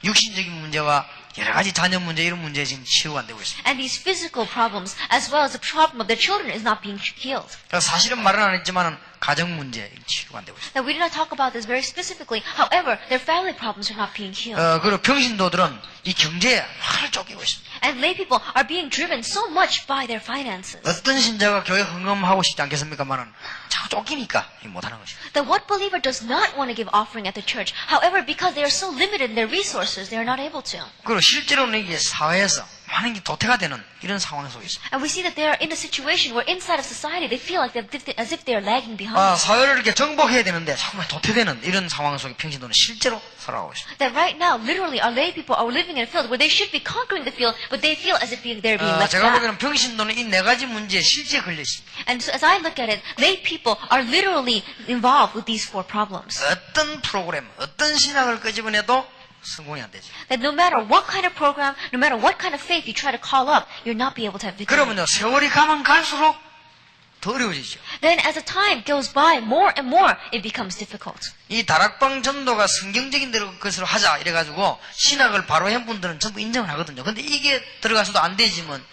육신적인 문제와 여러 가지 자녀 문제 이런 문제에 지금 치유가 안 되고 있습니다. And these physical problems, as well as the problem of their children, is not being healed. 사실은 말은 안 했지만은 가정 문제 치유가 안 되고 있습니다. Now, we did not talk about this very specifically. However, their family problems are not being healed. 그리고 평신도들은 이 경제에 확 쫓기고 있습니다. And lay people are being driven so much by their finances. 어떤 신자가 교회 헌금하고 싶지 않겠습니까만은 자꾸 쫓기니까 못하는 것입니다. That what believer does not want to give offering at the church? However, because they are so limited in their resources, they are not able to. 그리고 실제로는 이게 사회에서 많은 게 도태가 되는 이런 상황 속에 있습니다. And we see that they are in a situation where inside of society they feel like as if they are lagging behind. 사회를 이렇게 정복해야 되는데 정말 도태되는 이런 상황 속에 평신도는 실제로 살아가고 있습니다. That right now, literally, our lay people are living in a field where they should be conquering the field, but they feel as if they're being left 제가 back. 보기에는 평신도는 이 네 가지 문제에 실제 걸려 있습니다. And so as I look at it, lay people are literally involved with these 4 problems. 어떤 프로그램, 어떤 신학을 끄집어내도 성공이 안 되죠. That no matter what kind of program, no matter what kind of faith you try to call up, you'll not be able to have victory. 그러면요, 세월이 가면 갈수록 더 어려워지죠. Then as the time goes by, more and more, it becomes difficult. 이 다락방 전도가 성경적인 것으로 하자 이래가지고 신학을 바로 한 분들은 전부 인정을 하거든요. 근데 이게 들어가서도 안 되지만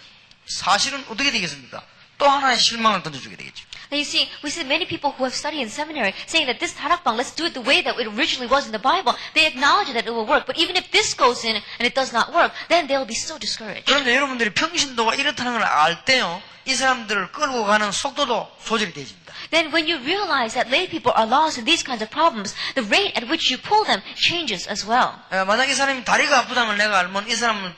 사실은 어떻게 되겠습니까? 또 하나의 실망을 던져주게 되겠죠. Now you see, we see many people who have studied in seminary saying that this tarakbang, let's do it the way that it originally was in the Bible. They acknowledge that it will work. But even if this goes in and it does not work, then they'll be so discouraged. 그런데 여러분들이 평신도가 이렇다는 걸 알 때요, 이 사람들을 끌고 가는 속도도 조절이 되집니다. Then when you realize that lay people are lost in these kinds of problems, the rate at which you pull them changes as well. 만약 이 사람이 다리가 아프다는 걸 내가 알면 이 사람은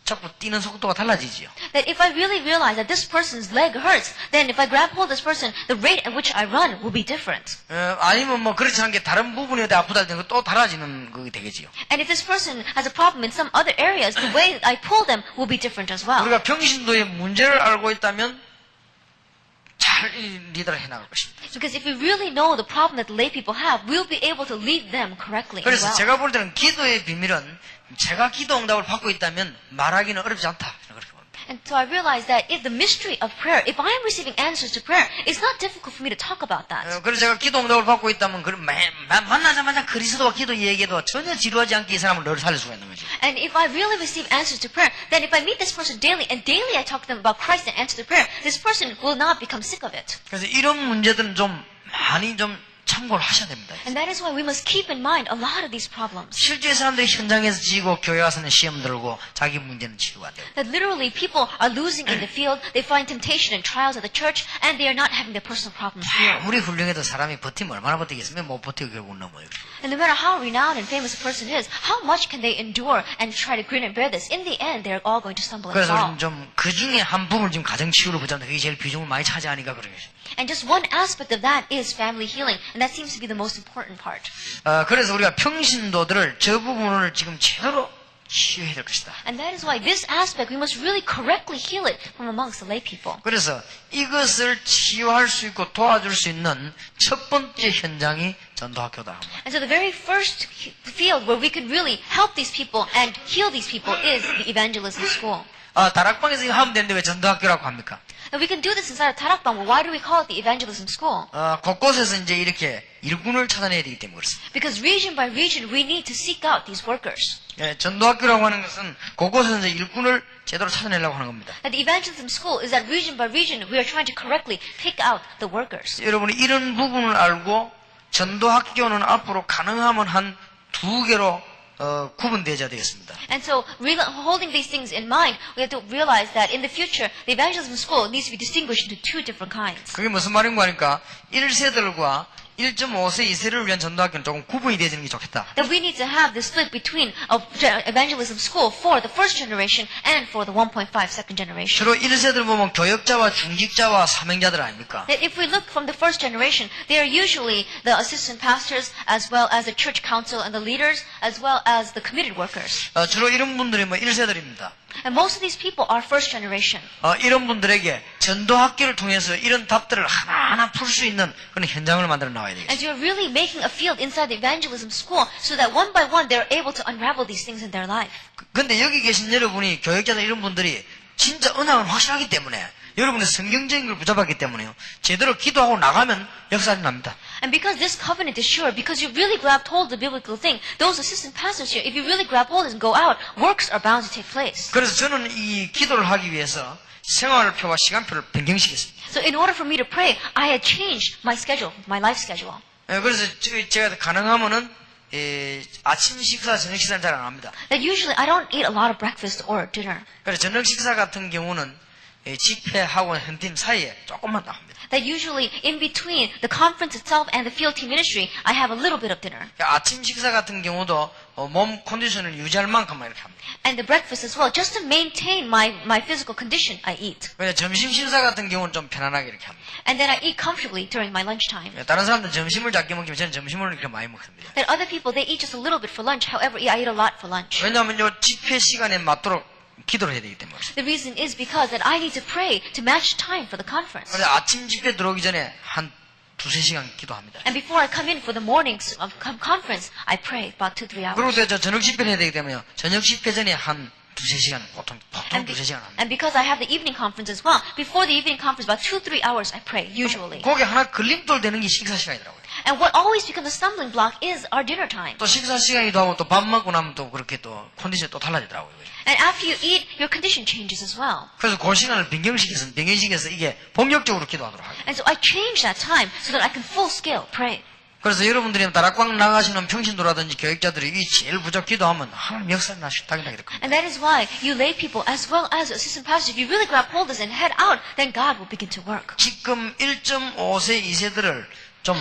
자꾸 뛰는 속도가 달라지지요. That if I really realize that this person's leg hurts, then if I grab hold of this person, the rate at which I run will be different. 아니면 뭐 그렇지 않은 게 다른 부분에 어디 아프다 되는 또 달라지는 그게 되겠지요. And if this person has a problem in some other areas, the way I pull them will be different as well. 우리가 평신도의 문제를 알고 있다면 잘 리더를 해나갈 것입니다. Because if we really know the problem that the lay people have, we'll be able to lead them correctly and 그래서 well. 제가 볼 때는 기도의 비밀은 제가 기도 응답을 받고 있다면 말하기는 어렵지 않다. 그렇게 봅니다. And so I realized that if the mystery of prayer, if I am receiving answers to prayer, it's not difficult for me to talk about that. 그래서 제가 기도 응답을 받고 있다면 만나자마자 그리스도와 기도 얘기해도 전혀 지루하지 않게 이 사람을 늘 살릴 수가 있는 거죠. And if I really receive answers to prayer, then if I meet this person daily and daily I talk to them about Christ and answer to prayer, this person will not become sick of it. 그래서 이런 문제들은 좀 많이 좀 참고를 하셔야 됩니다. And that is why we must keep in mind a lot of these problems. 실제 사람들이 현장에서 지고 교회 와서는 시험 들고 자기 문제는 치료가 안 돼요. That literally people are losing in the field, they find temptation and trials at the church, and they are not having their personal problems healed. 아무리 훌륭해도 사람이 버티면 얼마나 버티겠으면 못 버티고 결국 넘어요. And no matter how renowned and famous a person is, how much can they endure and try to grin and bear this? In the end, they're all going to stumble and 그래서 fall. 우리는 좀 그 중에 한 부분을 지금 가정치유로 보자면 그게 제일 비중을 많이 차지하니까 그런 것이죠. And just one aspect of that is family healing, and that seems to be the most important part. 그래서 우리가 평신도들을 저 부분을 지금 제대로 치유해야 될 것이다. And that is why this aspect, we must really correctly heal it from amongst the lay people. 그래서 이것을 치유할 수 있고 도와줄 수 있는 첫 번째 현장이 전도학교다. And so the very first field where we can really help these people and heal these people is the evangelism school. 다락방에서 이거 하면 되는데 왜 전도학교라고 합니까? And we can do this inside of Tarakbang. Well, why do we call it the evangelism school? 곳곳에서 이제 이렇게 일꾼을 찾아내야 되기 때문에 그렇습니다. Because region by region, we need to seek out these workers. 예, 전도학교라고 하는 것은 곳곳에서 이제 일꾼을 제대로 찾아내려고 하는 겁니다. And the evangelism school is that region by region, we are trying to correctly pick out the workers. 여러분이 이런 부분을 알고 전도학교는 앞으로 가능하면 한 두 개로 구분되어야 되겠습니다. And so, holding these things in mind, we have to realize that in the future, the evangelism school needs to be distinguished into two different kinds. 그게 무슨 말인가 하니까 1세들과 1.5세, 2세를 위한 전도학교는 조금 구분이 되어지는 게 좋겠다. That we need to have the split between evangelism school for the first generation and for the 1.5 second generation. 주로 1세들 보면 교역자와 중직자와 사명자들 아닙니까? That if we look from the first generation, they are usually the assistant pastors, as well as the church council and the leaders, as well as the committed workers. 주로 이런 분들이 1세들입니다. And most of these people are first generation. 이런 분들에게 전도학교를 통해서 이런 답들을 하나하나 풀 수 있는 그런 현장을 만들어 나와야 되겠습니다. And you're really making a field inside the evangelism school so that one by one they're able to unravel these things in their life. 근데 여기 계신 여러분이 교역자들 이런 분들이 진짜 은혜는 확실하기 때문에 여러분의 성경적인 걸 붙잡았기 때문에요. 제대로 기도하고 나가면 역사가 납니다. And because this covenant is sure, because you really grabbed hold of the biblical thing, those assistant pastors here, if you really grab hold and go out, works are bound to take place. 그래서 저는 이 기도를 하기 위해서 생활표와 시간표를 변경시켰습니다. So in order for me to pray, I had changed my schedule, my life schedule. 그래서 제가 가능하면은 아침 식사, 저녁 식사는 잘 안 합니다. That usually I don't eat a lot of breakfast or dinner. 그래서 저녁 식사 같은 경우는 집회하고 현팀 사이에 조금만 나옵니다. That usually in between the conference itself and the field team ministry, I have a little bit of dinner. 아침 식사 같은 경우도 몸 컨디션을 유지할 만큼만 이렇게 합니다. And the breakfast as well, just to maintain my physical condition, I eat. 그래서 점심 식사 같은 경우는 좀 편안하게 이렇게 합니다. And then I eat comfortably during my lunchtime. 다른 사람들은 점심을 작게 먹지만 저는 점심을 이렇게 많이 먹습니다. That other people, they eat just a little bit for lunch. However, I eat a lot for lunch. 왜냐하면 요 집회 시간에 맞도록 기도를 해야 되기 때문에. The reason is because that I need to pray to match time for the conference. 그래서 아침 집회 들어오기 전에 한 두세 시간 기도합니다. And before I come in for the morning's conference, I pray about 2-3 hours. 그리고 저 저녁 집회를 해야 되기 때문에요. 저녁 집회 전에 한 두세 시간, 보통 두세 시간 합니다. And because I have the evening conference as well, before the evening conference, about 2-3 hours, I pray, usually. 거기 하나 걸림돌 되는 게 식사 시간이더라고요. And what always becomes a stumbling block is our dinner time. 또 식사 시간이기도 하고 또 밥 먹고 나면 또 그렇게 또 컨디션이 또 달라지더라고요. And after you eat, your condition changes as well. 그래서 그 시간을 변경시켜서 이게 본격적으로 기도하도록 하고. And so I change that time so that I can full scale pray. 그래서 여러분들이 다락방 나가시는 평신도라든지 교육자들이 이 제일 부족 기도하면 하나님 역사를 나게 될 겁니다. And that is why you lay people as well as assistant pastors, if you really grab hold of this and head out, then God will begin to work. 지금 1.5세, 2세들을 좀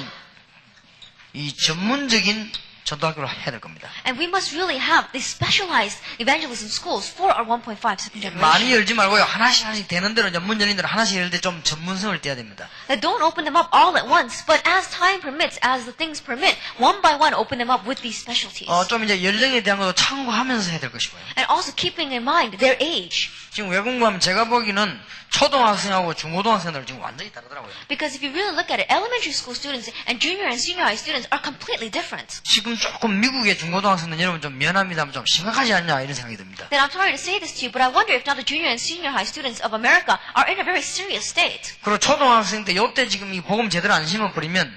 이 전문적인 전도학교를 해야 될 겁니다. And we must really have these specialized evangelism schools for our 1.5 second generation. 많이 열지 말고요. 하나씩 되는 대로, 문 열린 대로 하나씩 열 때 좀 전문성을 떼야 됩니다. That don't open them up all at once, but as time permits, as the things permit, one by one open them up with these specialties. 좀 이제 연령에 대한 것도 참고하면서 해야 될 것이고요. And also keeping in mind their age. 지금 외국 가면 제가 보기는 초등학생하고 중고등학생들 지금 완전히 다르더라고요. Because if you really look at it, elementary school students and junior and senior high students are completely different. 지금 조금 미국의 중고등학생들 여러분 좀 미안합니다만 좀 심각하지 않냐 이런 생각이 듭니다. Then I'm sorry to say this to you, but I wonder if now the junior and senior high students of America are in a very serious state. 그리고 초등학생 때 요때 지금 이 복음 제대로 안 심어버리면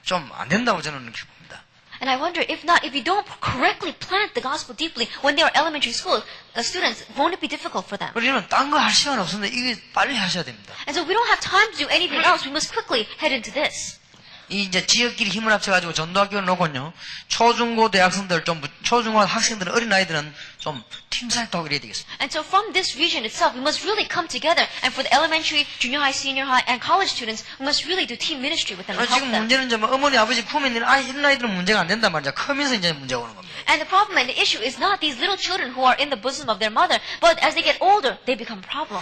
좀 안 된다고 저는 이렇게 봅니다. And I wonder if not, if you don't correctly plant the gospel deeply when they are elementary school students, won't it be difficult for them? 우리는 딴 거 할 시간 없었는데 이게 빨리 하셔야 됩니다. And so we don't have time to do anything else. We must quickly head into this. 이 이제 지역끼리 힘을 합쳐가지고 전도학교를 놓고요. 초중고 대학생들 초중고 학생들은 어린아이들은 좀 팀사역도 이래야 되겠습니다. And so from this region itself, we must really come together. And for the elementary, junior high, senior high, and college students, we must really do team ministry with them and help 지금 them. 문제는 이제 뭐 어머니 아버지 품에 있는 이런 아이들은 문제가 안 된단 말이죠. 크면서 이제 문제가 오는 겁니다. And the problem and the issue is not these little children who are in the bosom of their mother, but as they get older, they become a problem.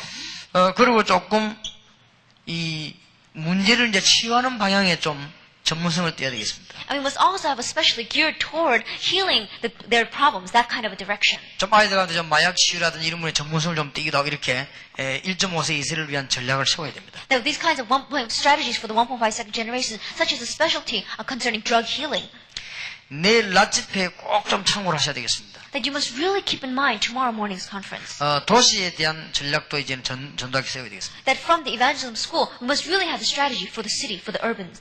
그리고 조금 이 문제를 이제 치유하는 방향에 좀 전문성을 떼야 되겠습니다. And we must also have especially geared toward healing their problems, that kind of a direction. 좀 아이들한테 좀 마약 치유라든지 이런 분의 전문성을 좀 띄기도 하고 이렇게 1.5세 이세를 위한 전략을 세워야 됩니다. Now, these kinds of strategies for the 1.5 second generation, such as a specialty concerning drug healing, 내일 낮 집회에 꼭 좀 참고를 하셔야 되겠습니다. that you must really keep in mind tomorrow morning's conference. 도시에 대한 전략도 이제는 전도하게 세워야 되겠습니다. That from the evangelism school, we must really have a strategy for the city, for the urban.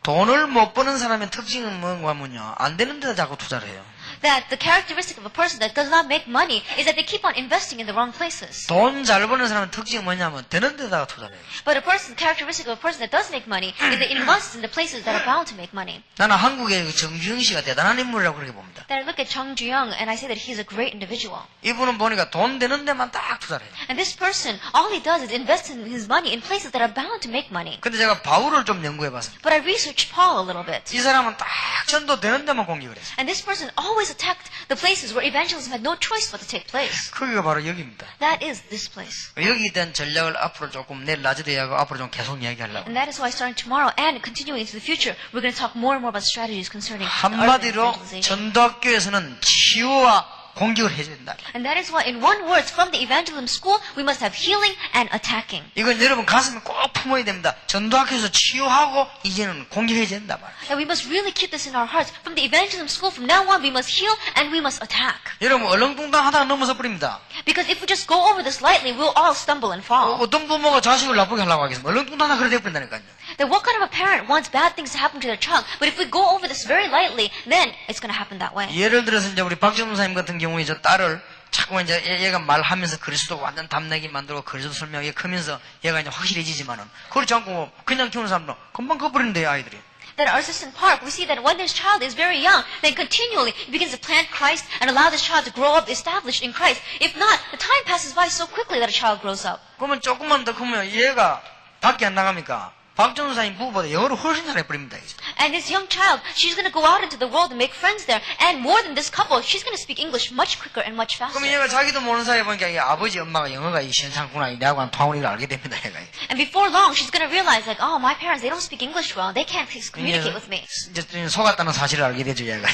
돈을 못 버는 사람의 특징은 뭔가면요. 안 되는 데다 자꾸 투자를 해요. That the characteristic of a person that does not make money is that they keep on investing in the wrong places. 돈 잘 버는 사람의 특징은 뭐냐면 되는 데다가 투자를 해요. But the characteristic of a person that does make money is that it invests in the places that are bound to make money. 나는 한국의 정주영 씨가 대단한 인물이라고 그렇게 봅니다. Then I look at Chung Ju-young and I say that he's a great individual. 이분은 보니까 돈 되는 데만 딱 투자를 해요. And this person, all he does is invest in his money in places that are bound to make money. 근데 제가 바울을 좀 연구해봤어요. But I researched Paul a little bit. 이 사람은 딱 전도 되는 데만 공격을 했어요. And this person always attacked the places where evangelism had no choice but to take place. 거기가 바로 여기입니다. That is this place. 여기에 대한 전략을 앞으로 조금 내일 낮에도 이야기하고 앞으로 좀 계속 이야기하려고. And that is why starting tomorrow and continuing into the future, we're going to talk more and more about strategies concerning the urban 한마디로 evangelization. 전도학교에서는 치유와 공격을 해줘야 된다. And that is why, in one word, from the evangelism school, we must have healing and attacking. 이건 여러분 가슴에 꼭 품어야 됩니다. 전도학교에서 치유하고 이제는 공격해야 된다 말. And we must really keep this in our hearts. From the evangelism school, from now on, we must heal and we must attack. 여러분 얼렁뚱땅 하다가 넘어서 버립니다. Because if we just go over this lightly, we'll all stumble and fall. 어떤 부모가 자식을 나쁘게 하려고 하겠습니까? 얼렁뚱땅 하다 그래 돼버린다니까요. Then what kind of a parent wants bad things to happen to their child? But if we go over this very lightly, then it's going to happen that way. 예를 들어서 이제 우리 박정훈 사님 같은 경우에 저 딸을 자꾸 이제 얘가 말하면서 그리스도 완전 담내기 만들고 그리스도 설명하게 크면서 얘가 이제 확실해지지만은 그렇지 않고 그냥 키우는 사람도 금방 커버리는데 아이들이. That our assistant Park, we see that when this child is very young, then continually he begins to plant Christ and allow this child to grow up established in Christ. If not, the time passes by so quickly that a child grows up. 그러면 조금만 더 크면 얘가 밖에 안 나가니까 박정훈 사님 부부보다 영어를 훨씬 잘해버립니다. 이제. And this young child, she's going to go out into the world and make friends there. And more than this couple, she's going to speak English much quicker and much faster. 그러면 얘가 자기도 모르는 사이에 보니까 이 아버지 엄마가 영어가 이 시원찮구나 내하고 통하는 걸 알게 됩니다. 얘가. And before long, she's going to realize like, oh, my parents, they don't speak English well. They can't communicate with me. 이제 속았다는 사실을 알게 되죠. 얘가.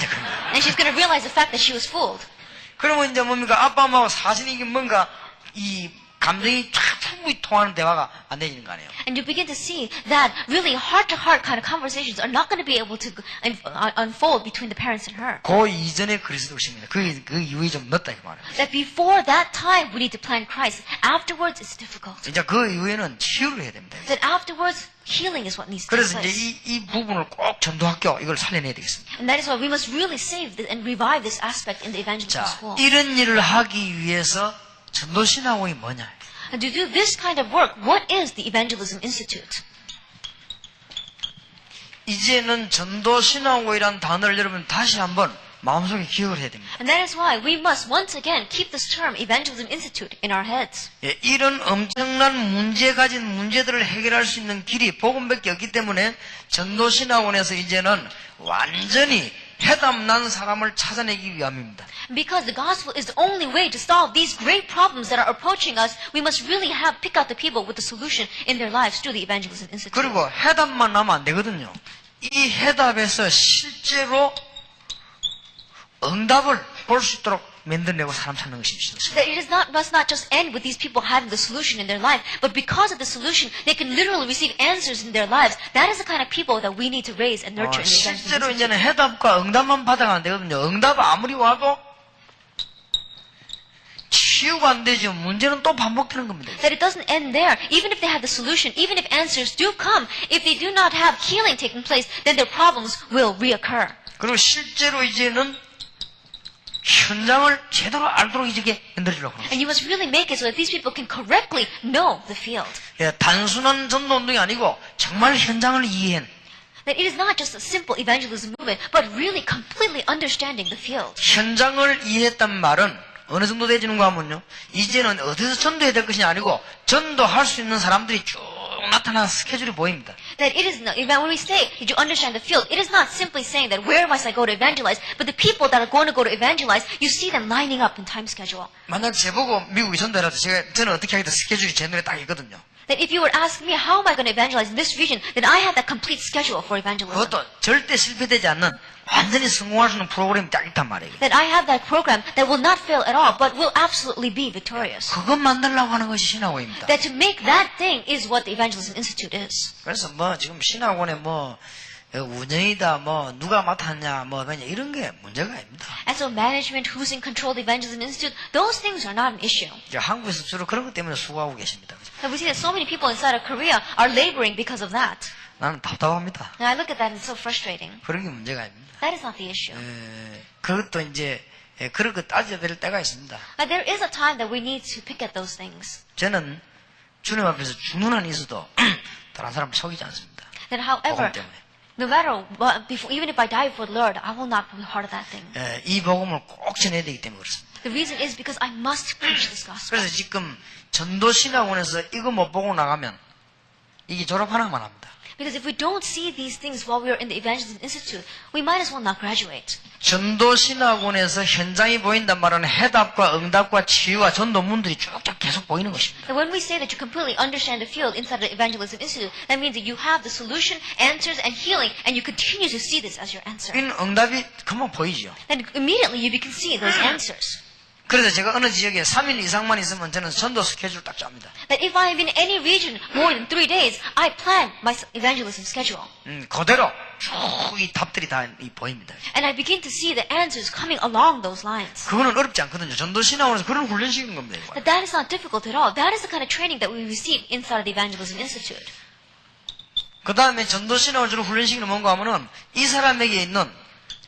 And she's going to realize the fact that she was fooled. 그러면 이제 뭡니까 아빠 엄마하고 사실 이게 뭔가 이 감정이 쫙 충분히 통하는 대화가 안 되지는 거 아니에요. And you begin to see that really heart-to-heart kind of conversations are not going to be able to unfold between the parents and her. 그 이전에 그리스도십니다. 그 이후에 좀 늦다 이 말이에요. That before that time, we need to plant Christ. Afterwards, it's difficult. 진짜 그 이후에는 치유를 해야 됩니다. That afterwards, healing is what needs to 그래서 take 이제 place. 이 부분을 꼭 전도학교 이걸 살려내야 되겠습니다. And that is why we must really save this and revive this aspect in the evangelism 자, school. 이런 일을 하기 위해서 전도신학원이 뭐냐? And to do this kind of work, what is the Evangelism Institute? 이제는 전도신학원이라는 단어를 여러분 다시 한번 마음속에 기억을 해야 됩니다. And that is why we must once again keep this term Evangelism Institute in our heads. 예, 이런 엄청난 문제 가진 문제들을 해결할 수 있는 길이 복음밖에 없기 때문에 전도신학원에서 이제는 완전히 해답 난 사람을 찾아내기 위함입니다. Because the gospel is the only way to solve these great problems that are approaching us, we must really pick out the people with the solution in their lives through the Evangelism Institute. 그리고 해답만 나면 안 되거든요. 이 해답에서 실제로 응답을 볼 수 있도록 만들어내고 사람 찾는 것이 있습니다. That it must not just end with these people having the solution in their life, but because of the solution, they can literally receive answers in their lives. That is the kind of people that we need to raise and nurture in the Evangelism 실제로 Institute. 이제는 해답과 응답만 받아가 안 되거든요. 응답 아무리 와도 치유가 안 되죠. 문제는 또 반복되는 겁니다. That it doesn't end there. Even if they have the solution, even if answers do come, if they do not have healing taking place, then their problems will reoccur. 그리고 실제로 이제는 현장을 제대로 알도록 이렇게 만들어주려고 합니다. And you must really make it so that these people can correctly know the field. 예, 단순한 전도운동이 아니고 정말 현장을 이해한 That it is not just a simple evangelism movement, but really completely understanding the field. 현장을 이해했단 말은 어느 정도 되지는가 하면요. 이제는 어디서 전도해야 될 것이 아니고 전도할 수 있는 사람들이 쭉 나타나는 스케줄이 보입니다. That it is not, when we say, did you understand the field? It is not simply saying that where must I go to evangelize, but the people that are going to go to evangelize, you see them lining up in time schedule. 만약 저보고 미국에 전도해라도 저는 어떻게 하겠다 스케줄이 제 눈에 딱 있거든요. That if you were asking me how am I going to evangelize in this region, then I have that complete schedule for evangelism. 그것도 절대 실패되지 않는 완전히 성공할 수 있는 프로그램이 딱 있단 말이에요. That I have that program that will not fail at all, but will absolutely be victorious. 그것 만들려고 하는 것이 신학원입니다. That to make that thing is what the Evangelism Institute is. 그래서 뭐 지금 신학원에 뭐 운영이다 뭐 누가 맡았냐 뭐 그냥 이런 게 문제가 아닙니다. And so management, who's in control of the Evangelism Institute, those things are not an issue. 이제 한국에서 주로 그런 것 때문에 수고하고 계십니다. And we see that so many people inside of Korea are laboring because of that. 나는 답답합니다. And I look at that and it's so frustrating. 그런 게 문제가 아닙니다. That is not the issue. 그것도 이제 그런 거 따져야 될 때가 있습니다. But there is a time that we need to pick at those things. 저는 주님 앞에서 죽는 한이 있어도 다른 사람을 속이지 않습니다. That however, 복음 때문에. no matter what, even if I die for the Lord, I will not be part of that thing. 이 복음을 꼭 전해야 되기 때문에 그렇습니다. The reason is because I must preach this gospel. 그래서 지금 전도신학원에서 이거 못 보고 나가면 이게 졸업하는 것만 합니다. Because if we don't see these things while we are in the Evangelism Institute, we might as well not graduate. 전도신학원에서 현장이 보인단 말은 해답과 응답과 치유와 전도문들이 쭉쭉 계속 보이는 것입니다. And when we say that you completely understand the field inside the Evangelism Institute, that means that you have the solution, answers, and healing, and you continue to see this as your answer. 이 응답이 금방 보이죠. Then immediately you can see those answers. 그래서 제가 어느 지역에 3일 이상만 있으면 저는 전도 스케줄 딱 짭니다. That if I am in any region more than 3 days, I plan my evangelism schedule. 그대로 쭉 이 답들이 다 보입니다. And I begin to see the answers coming along those lines. 그거는 어렵지 않거든요. 전도신학원에서 그런 훈련 시키는 겁니다. 이거. That is not difficult at all. That is the kind of training that we receive inside of the Evangelism Institute. 그 다음에 전도신학원으로 훈련 시키는 뭔가 하면은 이 사람에게 있는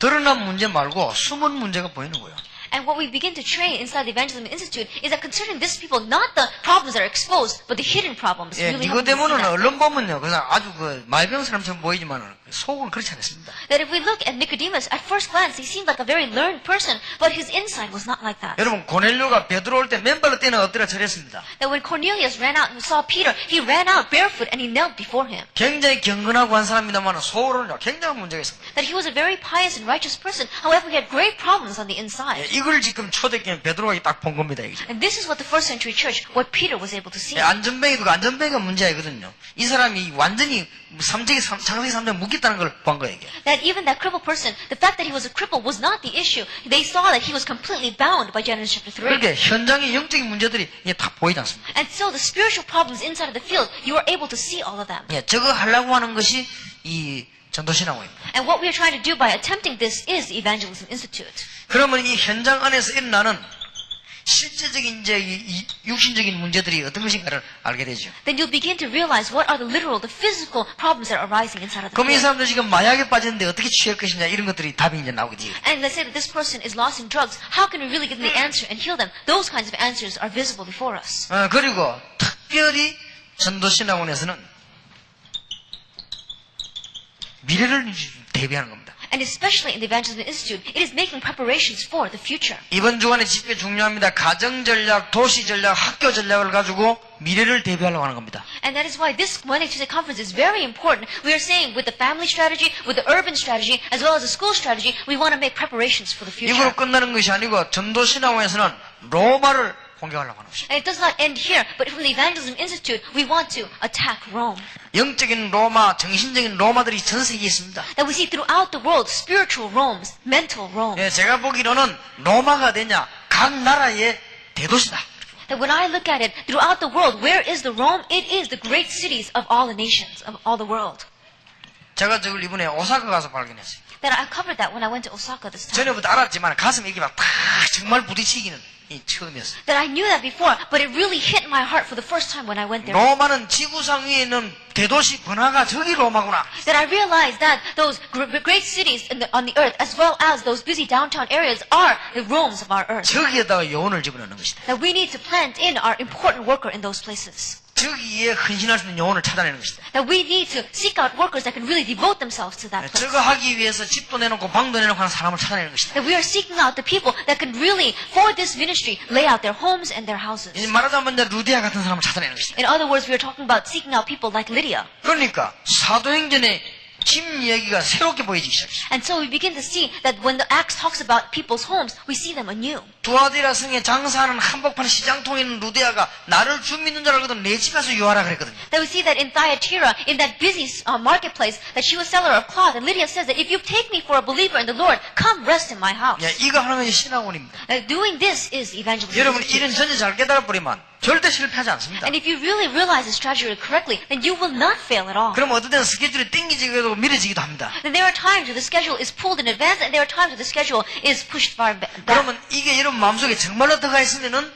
드러난 문제 말고 숨은 문제가 보이는 거예요. And what we begin to train inside the Evangelism Institute is that concerning these people, not the problems that are exposed, but the hidden problems. 예, Really helping them see 니고데모는 that. 얼른 보면요, 그냥 아주 말병 사람처럼 보이지만 속은 그렇지 않습니다. That if we look at Nicodemus, at first glance, he seemed like a very learned person, but his inside was not like that. 여러분 고넬료가 베드로 올 때 맨발로 뛰는 엎드려 절했습니다. That when Cornelius ran out and saw Peter, he ran out barefoot and he knelt before him. 굉장히 경건하고 한 사람입니다만 속으로는 굉장한 문제가 있습니다. That he was a very pious and righteous person, however, he had great problems on the inside. 예, 이걸 지금 초대교회 베드로가 딱 본 겁니다. 이게. And this is what the first century church, what Peter was able to see. 예, 안전뱅이도 안전뱅이가 문제이거든요. 이 사람이 완전히 창세기 3장 묶였다는 걸 본 거예요. 이게. That even that crippled person, the fact that he was a cripple was not the issue. They saw that he was completely bound by Genesis chapter 3. 그렇게 현장의 영적인 문제들이 이게 다 보이지 않습니다. And so the spiritual problems inside of the field, you are able to see all of them. 예, 저거 하려고 하는 것이 이 전도신학원입니다. And what we are trying to do by attempting this is the Evangelism Institute. 그러면 이 현장 안에서 일어나는 실제적인 이제 이 육신적인 문제들이 어떤 것인가를 알게 되죠. Then you'll begin to realize what are the literal, the physical problems that are arising inside of the 그럼 이 field. 사람들 지금 마약에 빠졌는데 어떻게 취할 것이냐 이런 것들이 답이 이제 나오게 돼요. And let's say that this person is lost in drugs. How can we really give them the answer and heal them? Those kinds of answers are visible before us. 그리고 특별히 전도신학원에서는 미래를 대비하는 겁니다. And especially in the Evangelism Institute, it is making preparations for the future. 이번 주간의 집회 중요합니다. 가정 전략, 도시 전략, 학교 전략을 가지고 미래를 대비하려고 하는 겁니다. And that is why this Monday Tuesday conference is very important. We are saying with the family strategy, with the urban strategy, as well as the school strategy, we want to make preparations for the future. 이걸로 끝나는 것이 아니고 전도신앙원에서는 로마를 공격하려고 하는 것입니다. And it does not end here, but from the Evangelism Institute, we want to attack Rome. 영적인 로마, 정신적인 로마들이 전 세계에 있습니다. That we see throughout the world, spiritual Romes, mental Rome. 예, 제가 보기로는 로마가 되냐 각 나라의 대도시다. That when I look at it, throughout the world, where is the Rome? It is the great cities of all the nations, of all the world. 제가 저걸 이번에 오사카 가서 발견했어요. That I covered that when I went to Osaka this time. 전에부터 알았지만 가슴에 이게 막 정말 부딪히기는 이 처음이었어요. That I knew that before, but it really hit my heart for the first time when I went there. 로마는 지구상 위에 있는 대도시 번화가 저기 로마구나. That I realized that those great cities on the earth, as well as those busy downtown areas, are the Romes of our earth. 저기에다가 요원을 집어넣는 것이다. That we need to plant in our important worker in those places. 저기에 헌신할 수 있는 요원을 찾아내는 것이다. That we need to seek out workers that can really devote themselves to that place. 저거 하기 위해서 집도 내놓고 방도 내놓고 하는 사람을 찾아내는 것이다. That we are seeking out the people that can really, for this ministry, lay out their homes and their houses. 이제 말하자면 이제 루디아 같은 사람을 찾아내는 것이다. In other words, we are talking about seeking out people like Lydia. 그러니까 사도행전의 집 이야기가 새롭게 보이기 시작했어요. And so we begin to see that when the Acts talks about people's homes, we see them anew. 두아디라 성에 장사하는 한복판 시장통에 있는 루디아가 나를 주 믿는 줄 알거든 내 집 가서 유하라 그랬거든요. That we see that in Thyatira, in that busy marketplace, that she was seller of cloth. And Lydia says that if you take me for a believer in the Lord, come rest in my house. 야, 이거 하는 것이 신학원입니다. Doing this is evangelism. 여러분 이런 전제 잘 깨달아버리면 절대 실패하지 않습니다. And if you really realize the strategy correctly, then you will not fail at all. 그럼 어떤 때는 스케줄이 땡기지기도 미뤄지기도 합니다. Then there are times where the schedule is pulled in advance, and there are times where the schedule is pushed far back. 그러면 이게 여러분 마음속에 정말로 들어가 있으면은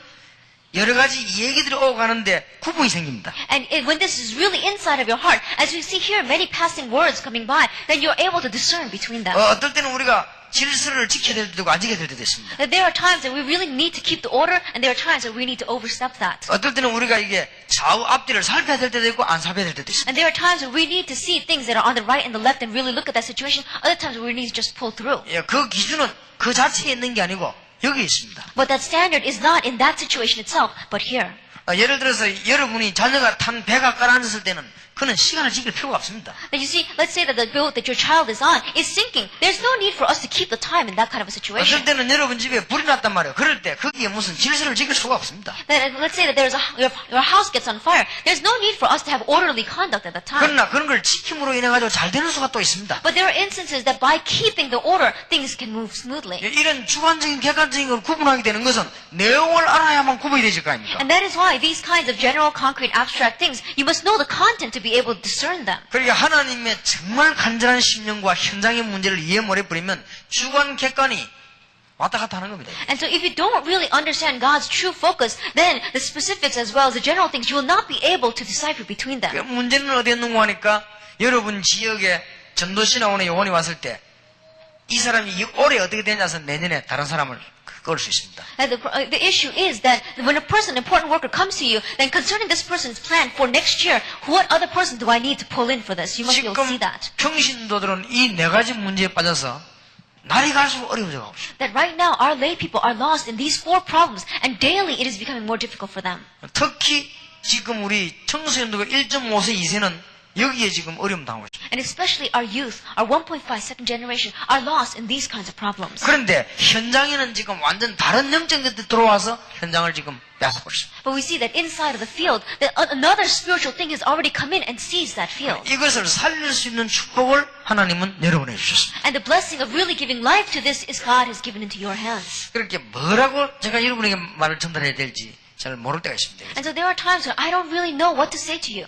여러 가지 얘기들이 오고 가는데 구분이 생깁니다. And when this is really inside of your heart, as we see here many passing words coming by, then you're able to discern between them. 어떨 때는 우리가 질서를 지켜야 될 때도 안 지켜야 될 때도 있습니다. That there are times that we really need to keep the order, and there are times that we need to overstep that. 어떨 때는 우리가 이게 좌우 앞뒤를 살펴야 될 때도 있고 안 살펴야 될 때도 있습니다. And there are times where we need to see things that are on the right and the left and really look at that situation. Other times where we need to just pull through. 예, 그 기준은 그 자체에 있는 게 아니고 여기 있습니다. But that standard is not in that situation itself, but here. 예를 들어서 여러분이 자녀가 탄 배가 깔아앉았을 때는 그는 시간을 지킬 필요가 없습니다. That you see, let's say that the boat that your child is on is sinking. There's no need for us to keep the time in that kind of a situation. 어떨 때는 여러분 집에 불이 났단 말이에요. 그럴 때 거기에 무슨 질서를 지킬 수가 없습니다. That, let's say that your house gets on fire. There's no need for us to have orderly conduct at that time. 그러나 그런 걸 지킴으로 인해 가지고 잘 되는 수가 또 있습니다. But there are instances that by keeping the order, things can move smoothly. 이런 주관적인 객관적인 걸 구분하게 되는 것은 내용을 알아야만 구분이 되질 거 아닙니까? And that is why these kinds of general, concrete, abstract things, you must know the content to be able to discern them. 그러니까 하나님의 정말 간절한 심령과 현장의 문제를 이해 못해버리면 주관 객관이 왔다 갔다 하는 겁니다. And so if you don't really understand God's true focus, then the specifics as well as the general things, you will not be able to decipher between them. 문제는 어디에 있는가 하니까 여러분 지역에 전도신학원에 요원이 왔을 때 이 사람이 올해 어떻게 되냐서 내년에 다른 사람을 끌 수 있습니다. And the issue is that when a person, important worker, comes to you, then concerning this person's plan for next year, what other person do I need to pull in for this? You must be able to see 지금 that. 평신도들은 이 네 가지 문제에 빠져서 날이 갈수록 어려워져 가고 있어요. That right now our lay people are lost in these four problems, and daily it is becoming more difficult for them. 특히 지금 우리 청소년도가 1.5세 2세는 여기에 지금 어려움 당하고 있습니다. And especially our youth, our 1.5 second generation, are lost in these kinds of problems. 그런데 현장에는 지금 완전 다른 영적 것들이 들어와서 현장을 지금 빼앗고 있습니다. But we see that inside of the field, that another spiritual thing has already come in and seized that field. 이것을 살릴 수 있는 축복을 하나님은 여러분에게 주셨습니다. And the blessing of really giving life to this is God has given into your hands. 그렇게 뭐라고 제가 여러분에게 말을 전달해야 될지 잘 모를 때가 있습니다. And so there are times where I don't really know what to say to you.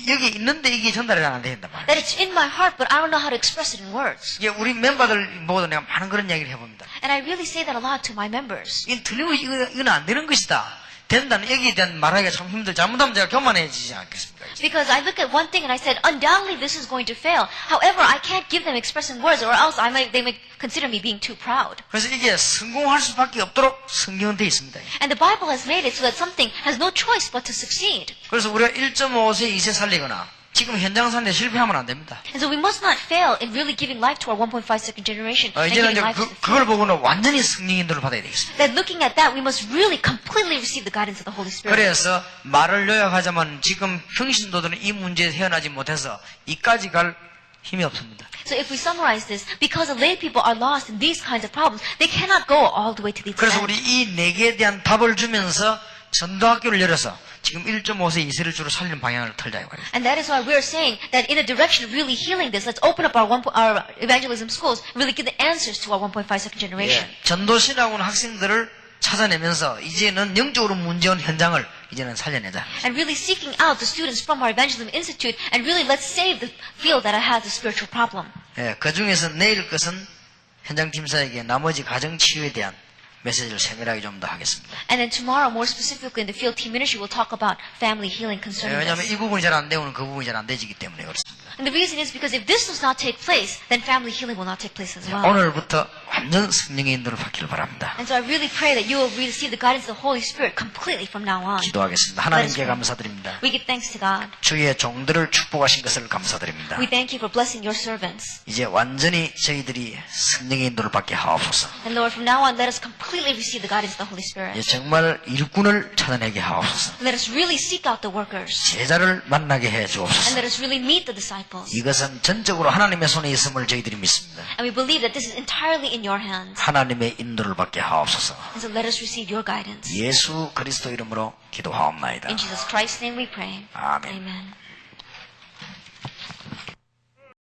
여기 있는데 이게 전달이 안 된단 말이에요. That it's in my heart, but I don't know how to express it in words. 이게 우리 멤버들 보고도 내가 많은 그런 이야기를 해봅니다. And I really say that a lot to my members. 이건 틀리고 이건 안 되는 것이다. 된다는 여기에 대한 말하기가 참 힘들. 잘못하면 제가 교만해지지 않겠습니까? Because I look at one thing and I said, undoubtedly this is going to fail. However, I can't give them express in words, or else they may consider me being too proud. 그래서 이게 성공할 수밖에 없도록 성경은 되어 있습니다. And the Bible has made it so that something has no choice but to succeed. 그래서 우리가 1.5세, 2세 살리거나 지금 현장 사는데 실패하면 안 됩니다. And so we must not fail in really giving life to our 1.5 second generation and 이제는 giving 이제 life to the 그걸 보고는 완전히 성령 인도를 받아야 되겠습니다. That looking at that, we must really completely receive the guidance of the Holy Spirit. 그래서 말을 요약하자면 지금 평신도들은 이 문제에 헤어나지 못해서 이까지 갈 힘이 없습니다. So if we summarize this, because the lay people are lost in these kinds of problems, they cannot go all the way to the 그래서 end. 우리 이 네 개에 대한 답을 주면서 전도학교를 열어서 지금 1.5세 이세를 주로 살리는 방향을 털자고 해요. And that is why we're saying that in the direction of really healing this, let's open up our evangelism schools, really give the answers to our 1.5 second generation. 전도신하고는 학생들을 찾아내면서 이제는 영적으로 문제온 현장을 이제는 살려내자. And really seeking out the students from our evangelism institute and really let's save the field that has a spiritual problem. 그 중에서 내일 것은 현장팀사에게 나머지 가정치유에 대한 메시지를 세밀하게 좀 더 하겠습니다. And then tomorrow, more specifically in the field team ministry, we'll talk about family healing concerning 왜냐하면 this. 이 부분이 잘 안 되면 그 부분이 잘 안 되지기 때문에 그렇습니다. And the reason is because if this does not take place, then family healing will not take place as well. 오늘부터 완전 성령의 인도를 받기를 바랍니다. And so I really pray that you will receive the guidance of the Holy Spirit completely from now on. 기도하겠습니다. 하나님께 감사드립니다. We give thanks to God. 주의 종들을 축복하신 것을 감사드립니다. We thank you for blessing your servants. 이제 완전히 저희들이 성령의 인도를 받게 하옵소서. And Lord, from now on, let us completely receive the guidance of the Holy Spirit. 이제 정말 일꾼을 찾아내게 하옵소서. Let us really seek out the workers. 제자를 만나게 해 And 주옵소서. let us really meet the disciples. 이것은 전적으로 하나님의 손에 있음을 저희들이 믿습니다. And we believe that this is entirely in your hands. 하나님의 인도를 받게 하옵소서. And so let us receive your guidance. 예수 그리스도 이름으로 기도하옵나이다. In Jesus Christ's name we pray. 아멘. Amen.